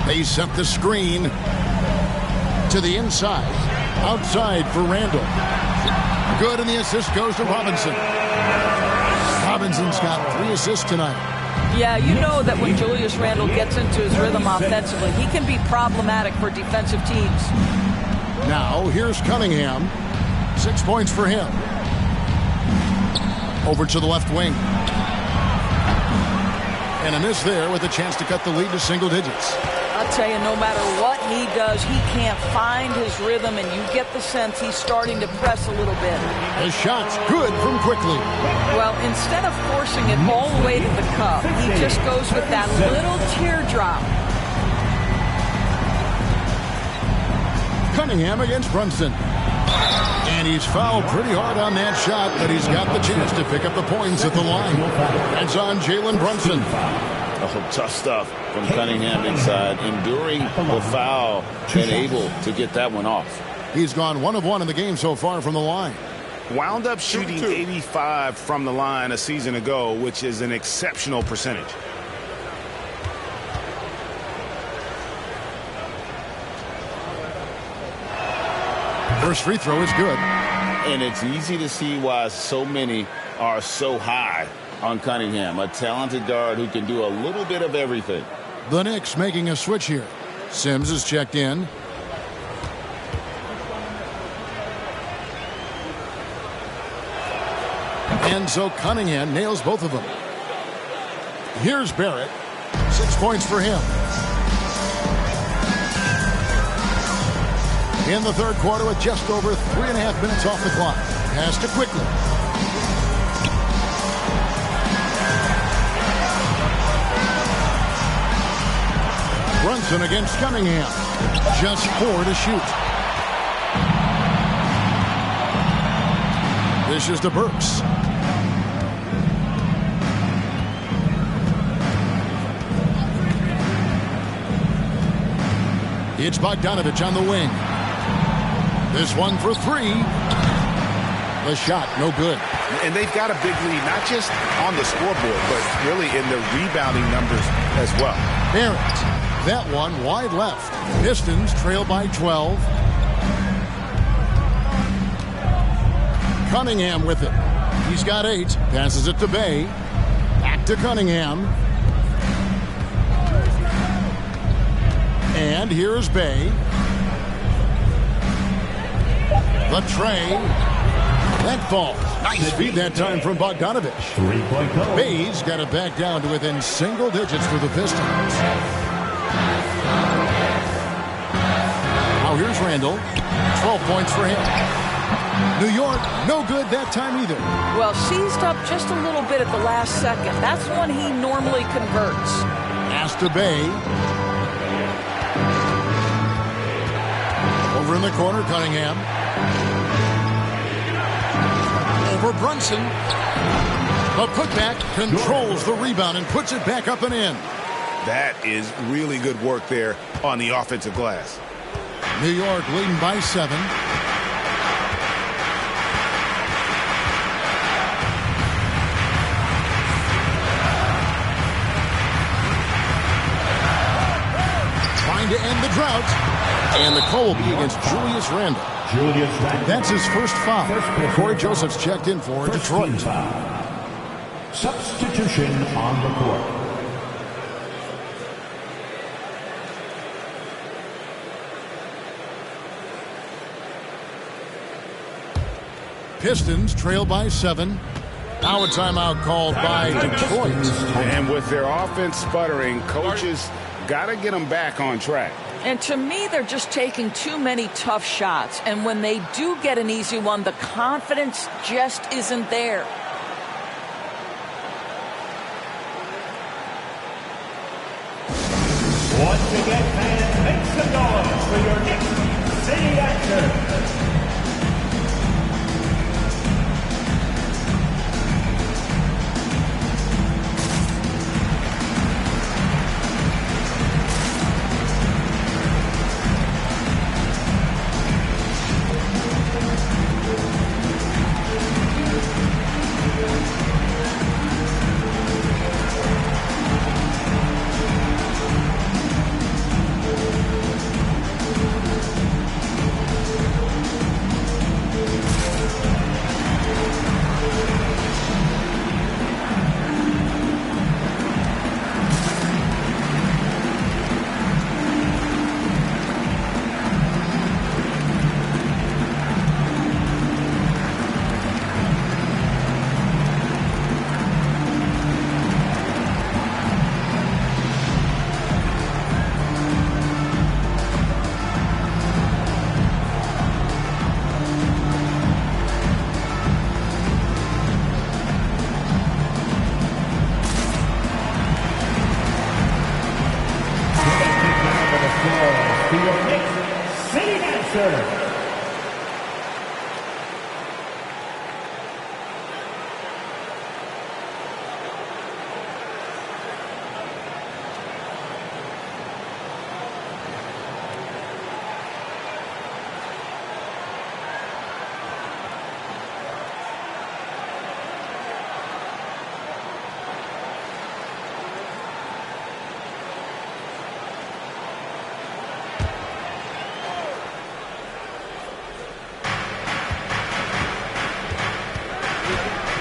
They set the screen to the inside. Outside for Randall. Good, and the assist goes to Robinson. Robinson's got 3 assists tonight. Yeah, you know that when Julius Randle gets into his rhythm offensively, he can be problematic for defensive teams. Now, here's Cunningham. 6 points for him. Over to the left wing. And a miss there with a chance to cut the lead to single digits. I'll tell you, no matter what he does, he can't find his rhythm, and you get the sense he's starting to press a little bit. The shot's good from quickly. Well, instead of forcing it all the way to the cup, he just goes with that little teardrop. Cunningham against Brunson. And he's fouled pretty hard on that shot, but he's got the chance to pick up the points at the line. That's on Jalen Brunson. Oh, tough stuff from Cunningham inside, enduring the foul and able to get that one off. He's gone 1 of 1 in the game so far from the line. Wound up shooting 85 from the line a season ago, which is an exceptional percentage. First free throw is good. And it's easy to see why so many are so high on Cunningham, a talented guard who can do a little bit of everything. The Knicks making a switch here. Sims is checked in. And so Cunningham nails both of them. Here's Barrett. 6 points for him. In the third quarter with just over 3.5 minutes off the clock. Pass to quickly. Brunson against Cunningham. Just 4 to shoot. This is to Burks. It's Bogdanovich on the wing. This one for 3. The shot, no good. And they've got a big lead, not just on the scoreboard, but really in the rebounding numbers as well. Barrett, that one wide left. Pistons trail by 12. Cunningham with it. He's got 8. Passes it to Bay. Back to Cunningham. And here's Bay. The tray. That falls. Nice feed that time from Bogdanovich. 3-point goal. Bay's got it back down to within single digits for the Pistons. Now here's Randle. 12 points for him. New York, no good that time either. Well, seized up just a little bit at the last second. That's when he normally converts. Pass to Bay. Over in the corner, Cunningham. Over Brunson. The putback controls the rebound and puts it back up and in. That is really good work there on the offensive glass. New York leading by 7. Trying to end the drought. And the call will be against Julius Randle. That's his first foul. Corey Joseph's checked in for Detroit. Substitution on the court. Pistons trail by 7. Now a timeout called by Detroit. And with their offense sputtering, coaches got to get them back on track. And to me, they're just taking too many tough shots. And when they do get an easy one, the confidence just isn't there. Once again, fans, make some noise for your Knicks City Actors. serve.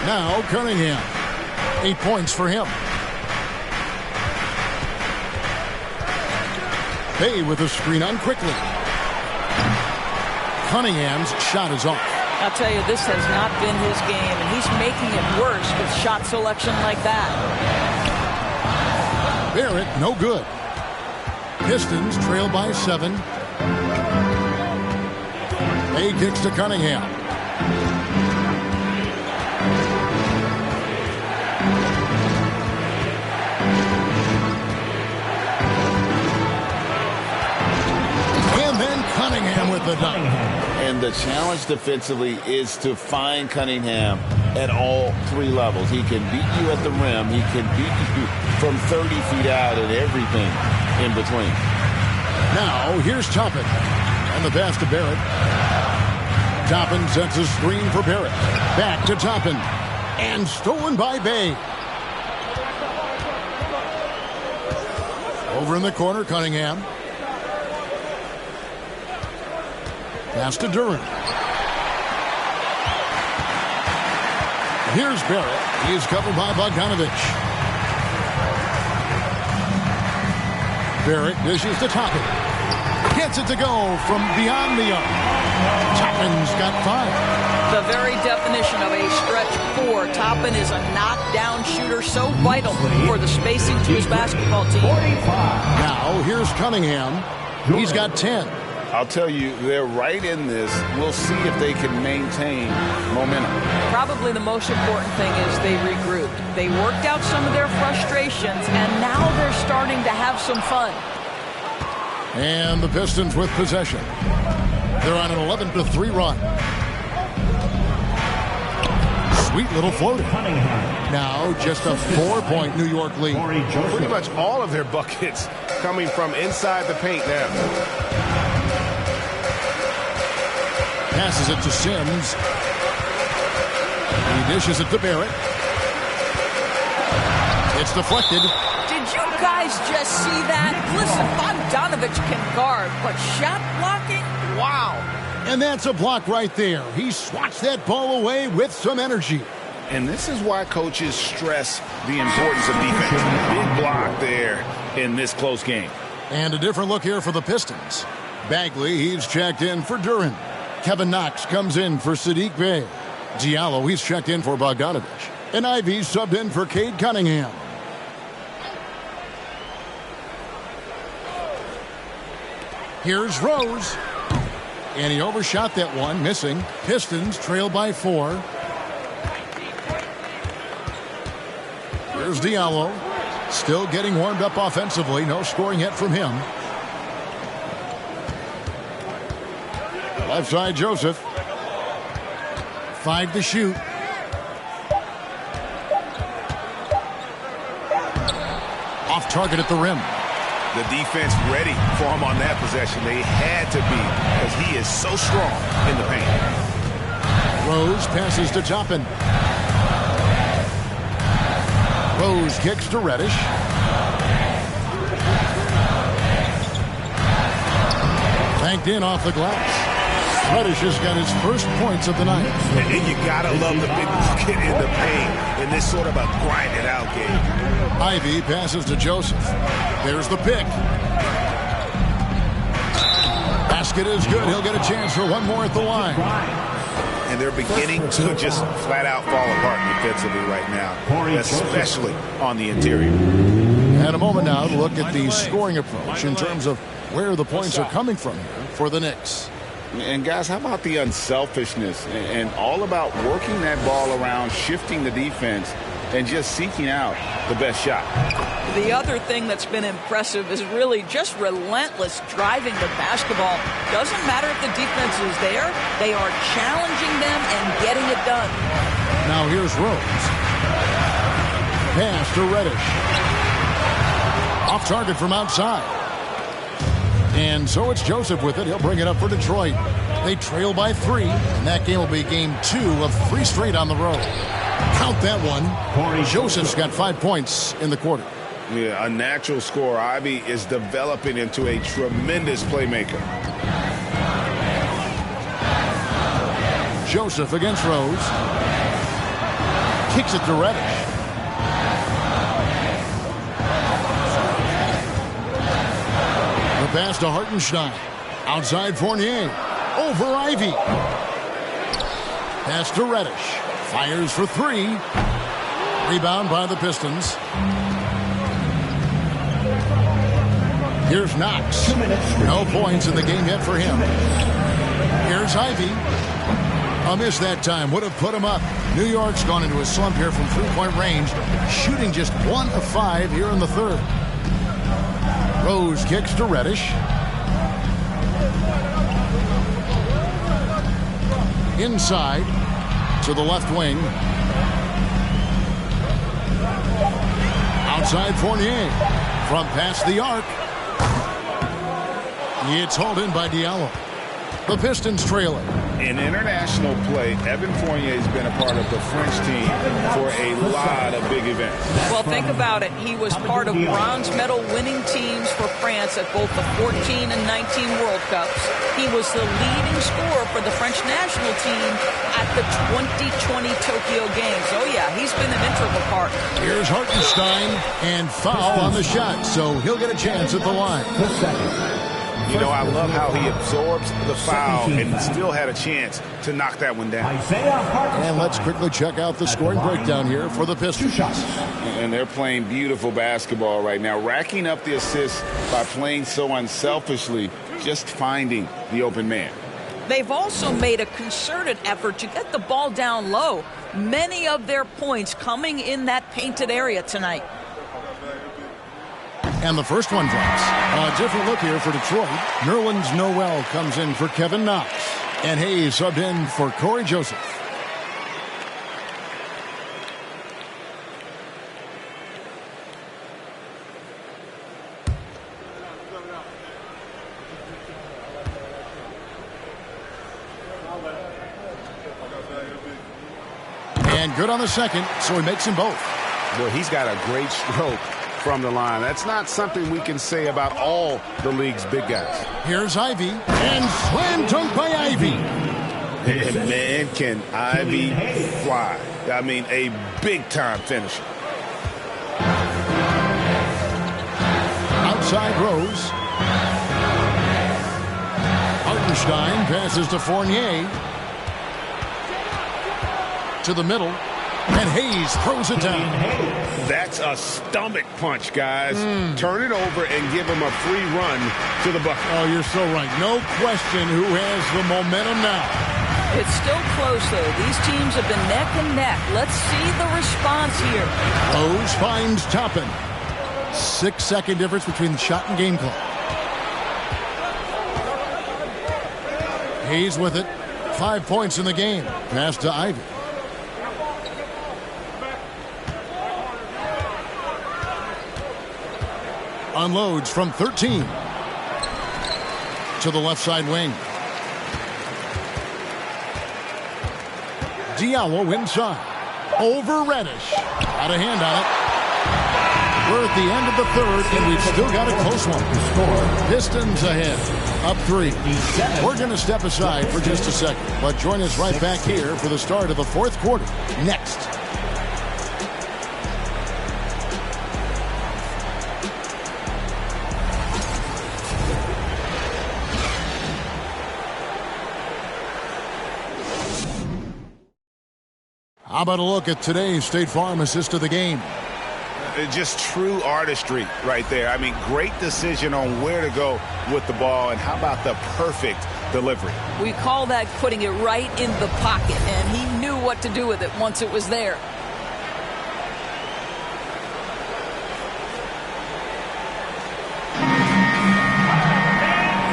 Now Cunningham. 8 points for him. Bay with a screen on quickly. Cunningham's shot is off. I'll tell you, this has not been his game, and he's making it worse with shot selection like that. Barrett, no good. Pistons trail by 7. Bay kicks to Cunningham. Cunningham with the dunk. And the challenge defensively is to find Cunningham at all 3 levels. He can beat you at the rim. He can beat you from 30 feet out and everything in between. Now, here's Toppin. And the pass to Barrett. Toppin sets a screen for Barrett. Back to Toppin. And stolen by Bay. Over in the corner, Cunningham. Pass to Duran. Here's Barrett. He is covered by Bogdanovich. Barrett dishes to Toppin. Gets it to go from beyond the arc. Toppin's got 5. The very definition of a stretch 4. Toppin is a knockdown shooter, so vital for the spacing to his basketball team. Now here's Cunningham. He's got 10. I'll tell you, they're right in this. We'll see if they can maintain momentum. Probably the most important thing is they regrouped. They worked out some of their frustrations, and now they're starting to have some fun. And the Pistons with possession. They're on an 11-3 run. Sweet little floater. Now just a 4-point New York lead. Pretty much all of their buckets coming from inside the paint now. Passes it to Sims. He dishes it to Barrett. It's deflected. Did you guys just see that? Listen, Bogdanovich can guard, but shot blocking? Wow. And that's a block right there. He swats that ball away with some energy. And this is why coaches stress the importance of defense. Big block there in this close game. And a different look here for the Pistons. Bagley, he's checked in for Duran. Kevin Knox comes in for Sadiq Bey. Diallo, he's checked in for Bogdanovich. And Ivy subbed in for Cade Cunningham. Here's Rose. And he overshot that one, missing. Pistons trail by 4. Here's Diallo. Still getting warmed up offensively. No scoring yet from him. Left side, Joseph. 5 to shoot. Off target at the rim. The defense ready for him on that possession. They had to be because he is so strong in the paint. Rose passes to Toppin. Rose kicks to Reddish. Banked in off the glass. Reddish has got his first points of the night. And you gotta love the big bucket in the paint in this sort of a grinded out game. Ivy passes to Joseph. There's the pick. Basket is good. He'll get a chance for one more at the line. And they're beginning to just flat out fall apart defensively right now, especially on the interior. And a moment now to look at the scoring approach in terms of where the points are coming from here for the Knicks. And guys, how about the unselfishness and all about working that ball around, shifting the defense and just seeking out the best shot. The other thing that's been impressive is really just relentless driving the basketball. Doesn't matter if the defense is there, they are challenging them and getting it done. Now here's Rose. Pass to Reddish. Off target from outside. And so it's Joseph with it. He'll bring it up for Detroit. They trail by 3, and that game will be game 2 of 3 straight on the road. Count that one. Joseph's got 5 points in the quarter. Yeah, a natural scorer. Ivy is developing into a tremendous playmaker. Joseph against Rose. Kicks it to Reddish. The pass to Hartenstein. Outside Fournier. Over Ivy. Pass to Reddish. Fires for 3. Rebound by the Pistons. Here's Knox. No points in the game yet for him. Here's Ivy. A miss that time. Would have put him up. New York's gone into a slump here from 3-point range. Shooting just 1 of 5 here in the third. Rose kicks to Reddish. Inside to the left wing. Outside Fournier. From past the arc. It's hauled in by Diallo. The Pistons trail it. In international play, Evan Fournier has been a part of the French team for a lot of big events. Well, think about it. He was part of bronze medal winning teams for France at both the 14 and 19 World Cups. He was the leading scorer for the French national team at the 2020 Tokyo Games. Oh, yeah, he's been an integral part. Here's Hartenstein, and foul on the shot, so he'll get a chance at the line. You know, I love how he absorbs the foul and still had a chance to knock that one down. And let's quickly check out the scoring breakdown here for the Pistons. And they're playing beautiful basketball right now, racking up the assists by playing so unselfishly, just finding the open man. They've also made a concerted effort to get the ball down low. Many of their points coming in that painted area tonight. And the first one drops. A different look here for Detroit. Nerlens Noel comes in for Kevin Knox. And Hayes subbed in for Corey Joseph. And good on the second, so he makes them both. Well, he's got a great stroke from the line. That's not something we can say about all the league's big guys. Here's Ivy, and slam dunk by Ivy. And man, can Ivy fly. I mean, a big-time finisher. Outside Rose. Hartenstein passes to Fournier. To the middle. And Hayes throws it down. That's a stomach punch, guys. Turn it over and give him a free run to the bucket. Oh, you're so right. No question who has the momentum now. It's still close, though. These teams have been neck and neck. Let's see the response here. Rose finds Toppin. 6-second difference between the shot and game clock. Hayes with it. 5 points in the game. Pass to Ivy. Unloads from 13 to the left side wing. Diallo inside. Over Reddish. Got a hand on it. We're at the end of the third, and we've still got a close one. Pistons ahead. Up 3. We're going to step aside for just a second, but join us right back here for the start of the fourth quarter. Next. How about a look at today's State Farm assist of the game? Just true artistry right there. I mean, great decision on where to go with the ball, and how about the perfect delivery? We call that putting it right in the pocket, and he knew what to do with it once it was there.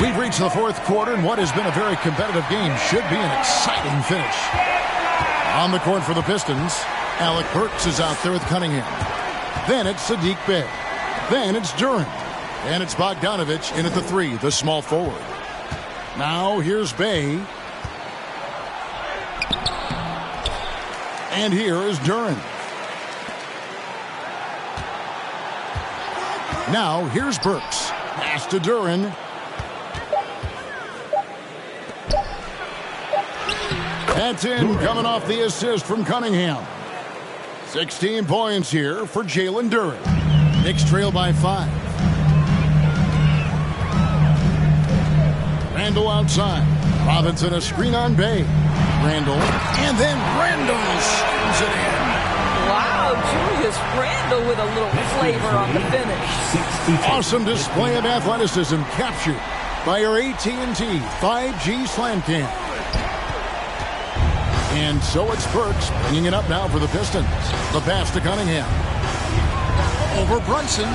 We've reached the fourth quarter, and what has been a very competitive game should be an exciting finish. On the court for the Pistons, Alec Burks is out there with Cunningham. Then it's Sadiq Bey. Then it's Duren. And it's Bogdanovich in at the 3, the small forward. Now here's Bey. And here is Duren. Now here's Burks. Pass to Duren. That's in, coming off the assist from Cunningham. 16 points here for Jalen Duren. Knicks trail by 5. Randall outside. Robinson a screen on Bey. Randall. And then Randall slams it in. Wow, Julius Randall with a little flavor on the finish. Awesome display of athleticism captured by our AT&T 5G slam cam. And so it's Burks bringing it up now for the Pistons. The pass to Cunningham. Over Brunson.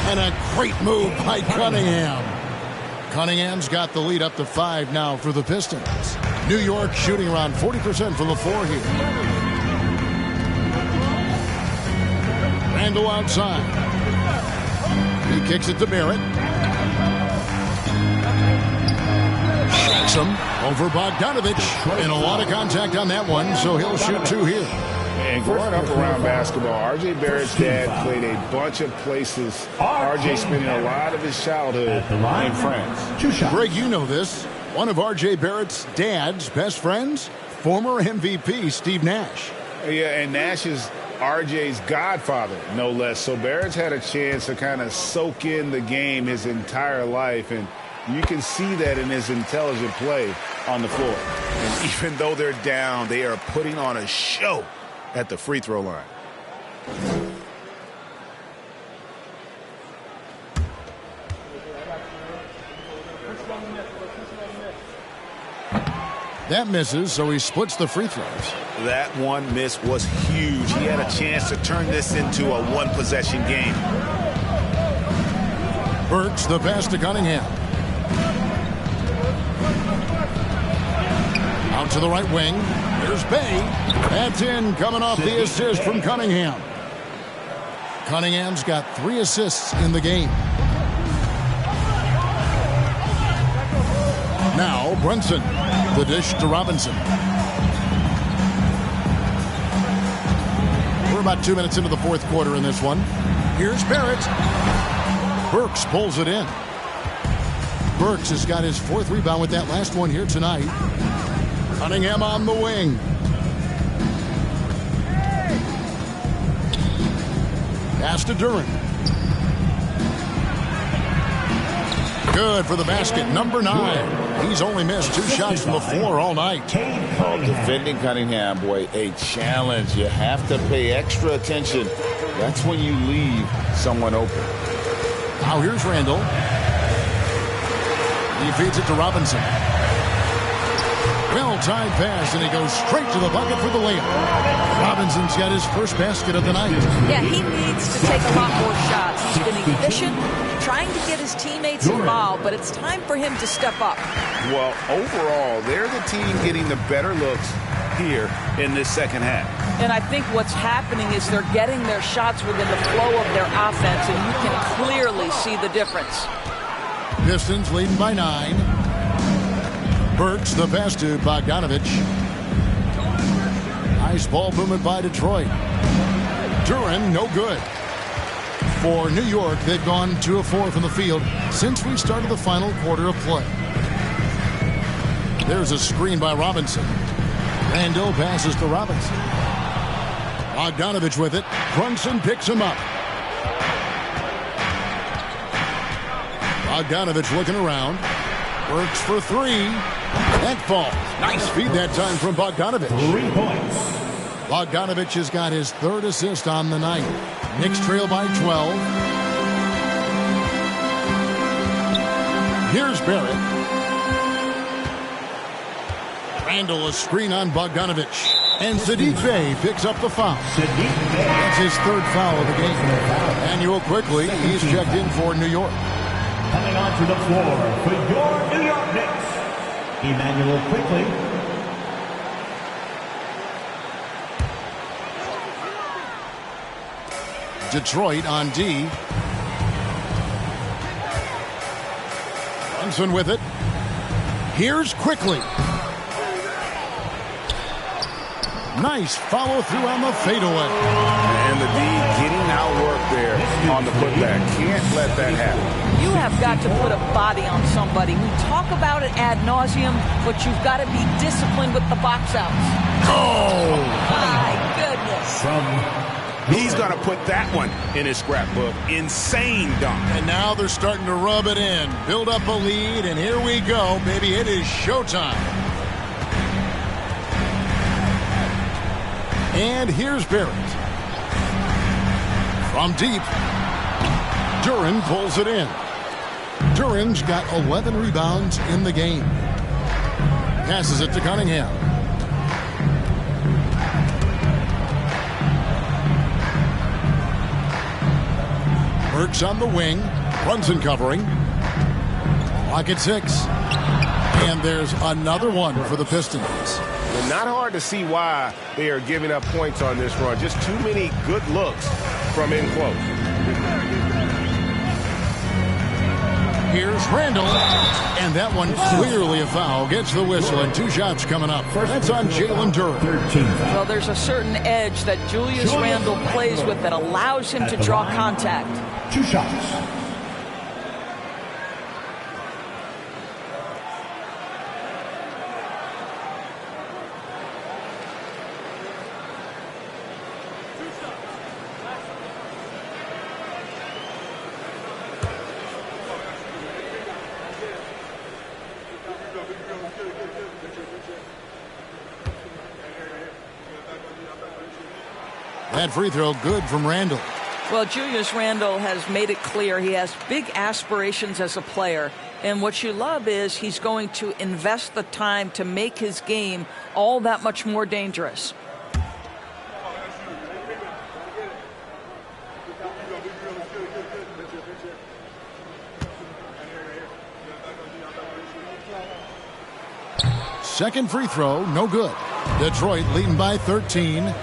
And a great move by Cunningham. Cunningham's got the lead up to 5 now for the Pistons. New York shooting around 40% from the floor here. Randall outside. He kicks it to Barrett. Shakes him over Bogdanovich. And a lot of contact on that one, so he'll shoot 2 here. And growing up around basketball, R.J. Barrett's dad played a bunch of places. R.J. spending a lot of his childhood in France. Greg, you know this. One of R.J. Barrett's dad's best friends, former MVP Steve Nash. Yeah, and Nash is R.J.'s godfather, no less. So Barrett's had a chance to kind of soak in the game his entire life, and you can see that in his intelligent play on the floor. And even though they're down, they are putting on a show at the free throw line. That misses, so he splits the free throws. That one miss was huge. He had a chance to turn this into a one-possession game. Burks, the pass to Cunningham. Out to the right wing. There's Bey. That's in, coming off the assist from Cunningham. Cunningham's got 3 assists in the game. Now Brunson. The dish to Robinson. We're about 2 minutes into the fourth quarter in this one. Here's Barrett. Burks pulls it in. Burks has got his 4th rebound with that last one here tonight. Cunningham on the wing. Pass to Duren. Good for the basket, number 9. He's only missed 2 shots from the floor all night. Oh, defending Cunningham, boy, a challenge. You have to pay extra attention. That's when you leave someone open. Now here's Randall. He feeds it to Robinson. Well-timed pass, and he goes straight to the bucket for the layup. Robinson's got his first basket of the night. Yeah, he needs to take a lot more shots. He's been efficient, trying to get his teammates involved, but it's time for him to step up. Well, overall, they're the team getting the better looks here in this second half. And I think what's happening is they're getting their shots within the flow of their offense, and you can clearly see the difference. Pistons leading by 9. Burks, the pass to Bogdanovich. Nice ball movement by Detroit. Duren, no good. For New York, they've gone 2 of 4 from the field since we started the final quarter of play. There's a screen by Robinson. Randall passes to Robinson. Bogdanovich with it. Brunson picks him up. Bogdanovich looking around. Works for 3. That falls. Nice feed that time from Bogdanovich. 3 points. Bogdanovich has got his 3rd assist on the night. Knicks trail by 12. Here's Barrett. Randall a screen on Bogdanovich. And Sadiq Bey picks up the foul. That's his 3rd foul of the game. And you'll quickly, he's checked in for New York. Coming onto the floor for your New York Knicks, Emmanuel Quickly. Detroit on D. Brunson with it. Here's Quickly. Nice follow through on the fadeaway. And the D getting outworked there on the putback. Can't let that happen. You have got to put a body on somebody. We talk about it ad nauseum, but you've got to be disciplined with the box outs. Oh! My goodness. He's going to put that one in his scrapbook. Insane dunk. And now they're starting to rub it in. Build up a lead, and here we go, baby. It is showtime. And here's Barrett. From deep, Duren pulls it in. Duren's got 11 rebounds in the game. Passes it to Cunningham. Burks on the wing. Brunson covering. Clock at 6. And there's another one for the Pistons. Well, not hard to see why they are giving up points on this run. Just too many good looks from in close. Here's Randall. And that one clearly a foul. Gets the whistle, and 2 shots coming up. That's on Jalen Duren. Well, there's a certain edge that Julius Randle plays with that allows him to draw contact. 2 shots. That free throw good from Randall. Well, Julius Randle has made it clear he has big aspirations as a player. And what you love is he's going to invest the time to make his game all that much more dangerous. Second free throw, no good. Detroit leading by 13.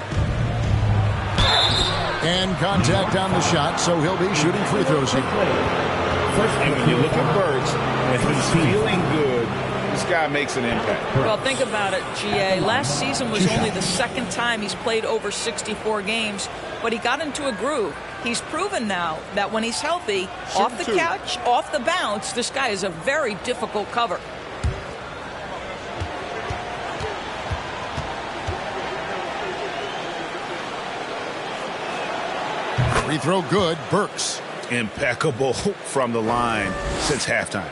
And contact on the shot, so he'll be shooting free throws here. And when you look at Burks, and he's feeling good, this guy makes an impact. Well, think about it, GA. Last season was only the second time he's played over 64 games, but he got into a groove. He's proven now that when he's healthy, off the couch, off the bounce, this guy is a very difficult cover. Free throw good, Burks. Impeccable from the line since halftime.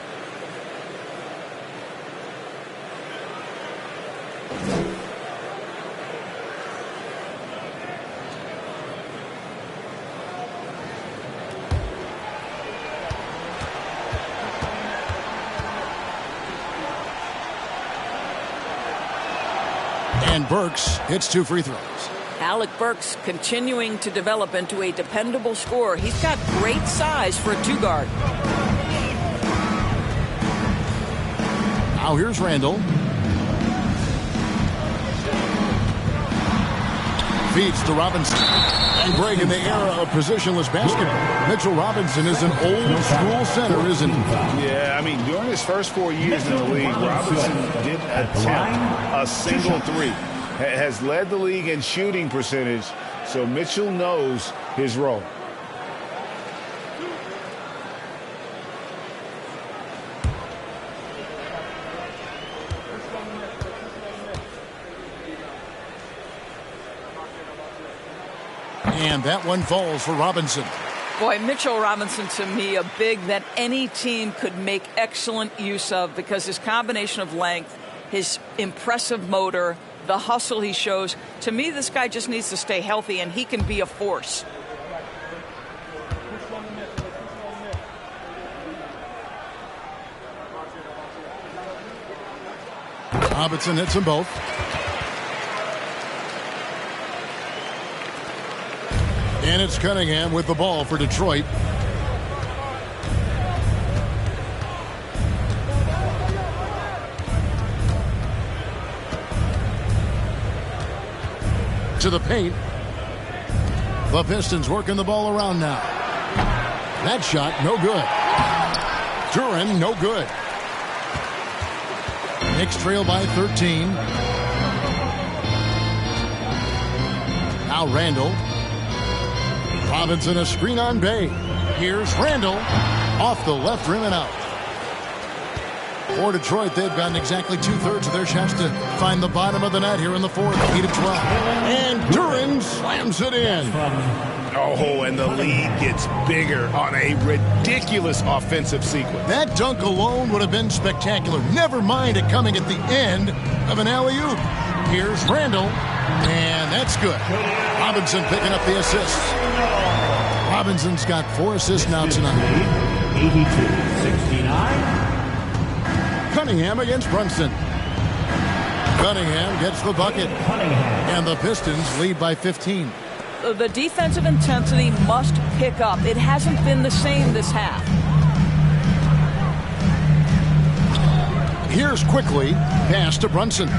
And Burks hits 2 free throws. Alec Burks continuing to develop into a dependable scorer. He's got great size for a 2 guard. Now here's Randall. Feeds to Robinson. And breaking the era of positionless basketball. Mitchell Robinson is an old school center, isn't he? Yeah, I mean, during his first 4 years in the league, Robinson did attempt a single 3. Has led the league in shooting percentage, so Mitchell knows his role. And that one falls for Robinson. Boy, Mitchell Robinson, to me, a big that any team could make excellent use of because his combination of length, his impressive motor, the hustle he shows. To me, this guy just needs to stay healthy, and he can be a force. Robinson hits them both. And it's Cunningham with the ball for Detroit. into the paint. The Pistons working the ball around now. That shot, no good. Duren, no good. Knicks trail by 13. Now Randall. Robinson a screen on Bay. Here's Randall. Off the left rim and out. For Detroit, they've gotten exactly 2/3 of their shots to find the bottom of the net here in the fourth. 8-12. And Duren slams it in. Oh, and the lead gets bigger on a ridiculous offensive sequence. That dunk alone would have been spectacular. Never mind it coming at the end of an alley-oop. Here's Randall, and that's good. Robinson picking up the assists. Robinson's got 4 assists now tonight. 82-69. Cunningham against Brunson. Cunningham gets the bucket. And the Pistons lead by 15. The defensive intensity must pick up. It hasn't been the same this half. Here's quickly. Pass to Brunson.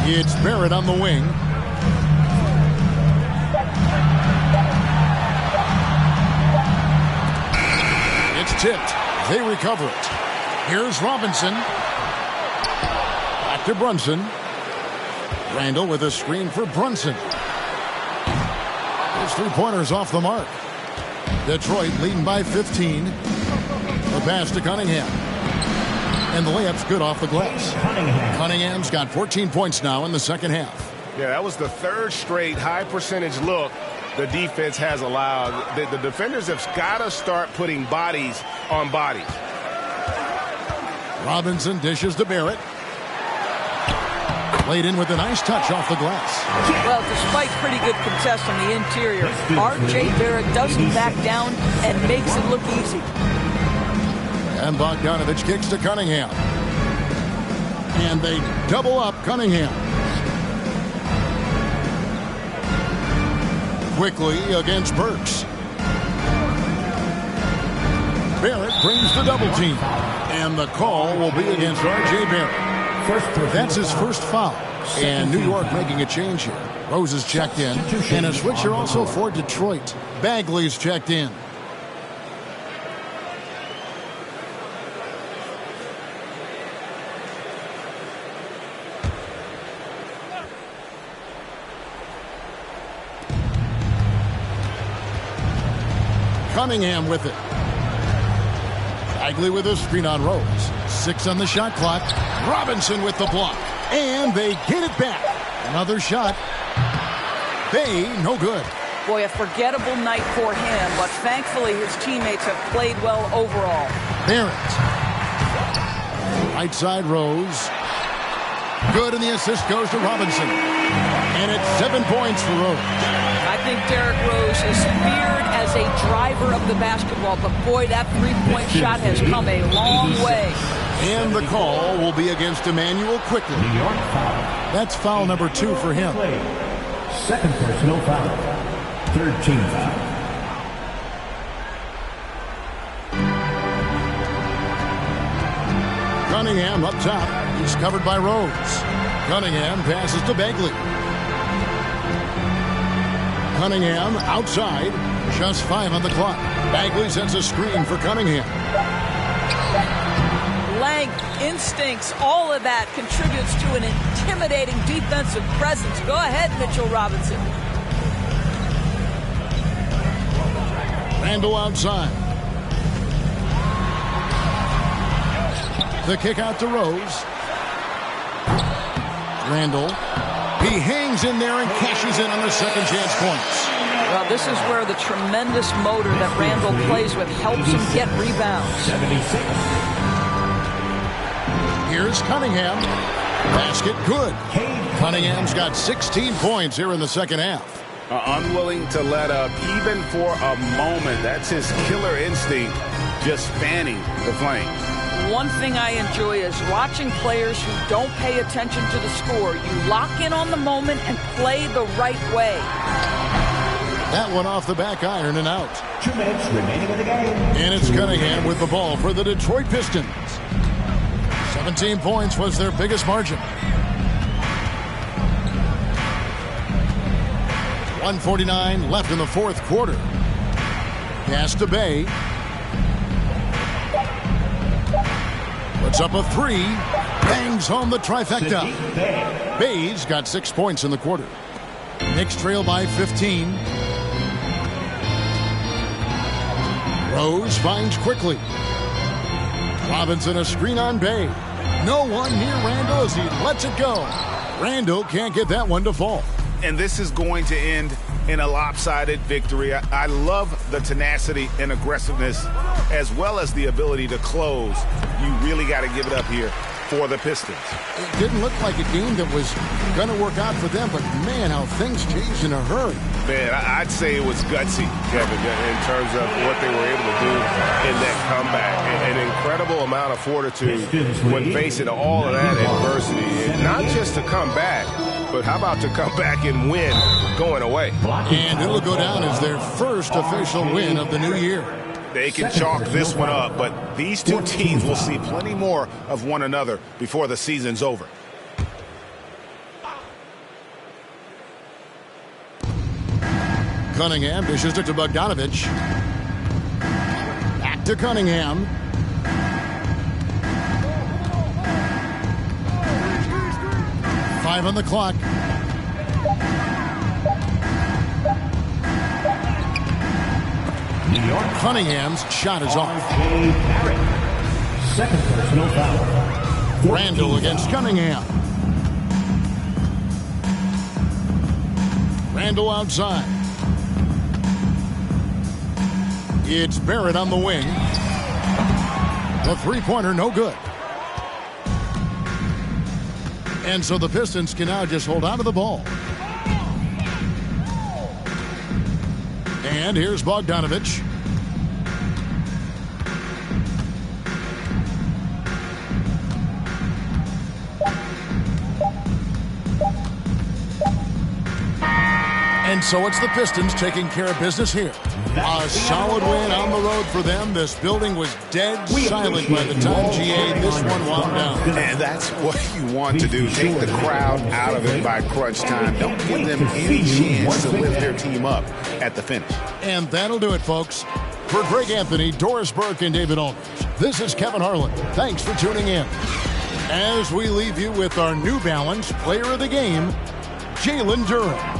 It's Barrett on the wing. It's tipped. They recover it. Here's Robinson. Back to Brunson. Randall with a screen for Brunson. His 3-pointers off the mark. Detroit leading by 15. The pass to Cunningham. And the layup's good off the glass. Cunningham's got 14 points now in the second half. Yeah, that was the 3rd straight high percentage look the defense has allowed. The defenders have got to start putting bodies on bodies. Robinson dishes to Barrett. Played in with a nice touch off the glass. Well, despite pretty good contest on the interior, R.J. Barrett doesn't back down and makes it look easy. And Bogdanovich kicks to Cunningham. And they double up Cunningham. Quickly against Burks. Barrett brings the double team. And the call will be against R.J. Barrett. That's his first foul. And New York making a change here. Rose is checked in. And a switcher also for Detroit. Bagley's checked in. Cunningham with it. Bagley with a screen on Rose. 6 on the shot clock. Robinson with the block. And they get it back. Another shot. Bay, no good. Boy, a forgettable night for him, but thankfully his teammates have played well overall. Barrett. Right side Rose. Good, and the assist goes to Robinson. And it's 7 points for Rose. I think Derrick Rose is feared as a driver of the basketball, but boy, that 3-point shot has come a long way. And the call will be against Emmanuel quickly. That's foul number 2 for him. Second personal foul. 3rd team foul. Cunningham up top. He's covered by Rose. Cunningham passes to Bagley. Cunningham outside. Just 5 on the clock. Bagley sets a screen for Cunningham. Length, instincts, all of that contributes to an intimidating defensive presence. Go ahead, Mitchell Robinson. Randall outside. The kick out to Rose. Randall. He hangs in there and cashes in on the second chance points. Well, this is where the tremendous motor that Randall plays with helps him get rebounds. 76. Here's Cunningham. Basket good. Cunningham's got 16 points here in the second half. Unwilling to let up even for a moment. That's his killer instinct, just fanning the flames. One thing I enjoy is watching players who don't pay attention to the score. You lock in on the moment and play the right way. That one off the back iron and out. 2 minutes remaining in the game. And it's Cunningham with the ball for the Detroit Pistons. 17 points was their biggest margin. 1:49 left in the fourth quarter. Pass to Bay. Puts up a three. Bangs home the trifecta. Bay's got 6 points in the quarter. Knicks trail by 15. Rose finds quickly. Robinson a screen on Bay. No one near Randall as he lets it go. Randall can't get that one to fall. And this is going to end in a lopsided victory. I love the tenacity and aggressiveness as well as the ability to close. You really got to give it up here for the Pistons. It didn't look like a game that was going to work out for them, but man, how things changed in a hurry. Man, I'd say it was gutsy, Kevin, in terms of what they were able to do in that comeback. An incredible amount of fortitude when facing all of that adversity. And not just to come back, but how about to come back and win going away? And it'll go down as their first official win of the new year. They can chalk this one up, but these two teams will see plenty more of one another before the season's over. Cunningham dishes it to Bogdanovich. Back to Cunningham. Five on the clock. Cunningham's shot is off. Second personal foul. Randall against Cunningham. Randall outside. It's Barrett on the wing. The three-pointer no good. And so the Pistons can now just hold on to the ball. And here's Bogdanovich. And so it's the Pistons taking care of business here. A solid win on the road for them. This building was dead silent by the time GA this one wound down. And that's what you want to do. Take the crowd out of it by crunch time. Don't give them any chance to lift their team up at the finish. And that'll do it, folks. For Greg Anthony, Doris Burke, and David Aldridge, this is Kevin Harlan. Thanks for tuning in. As we leave you with our New Balance Player of the Game, Jalen Durham.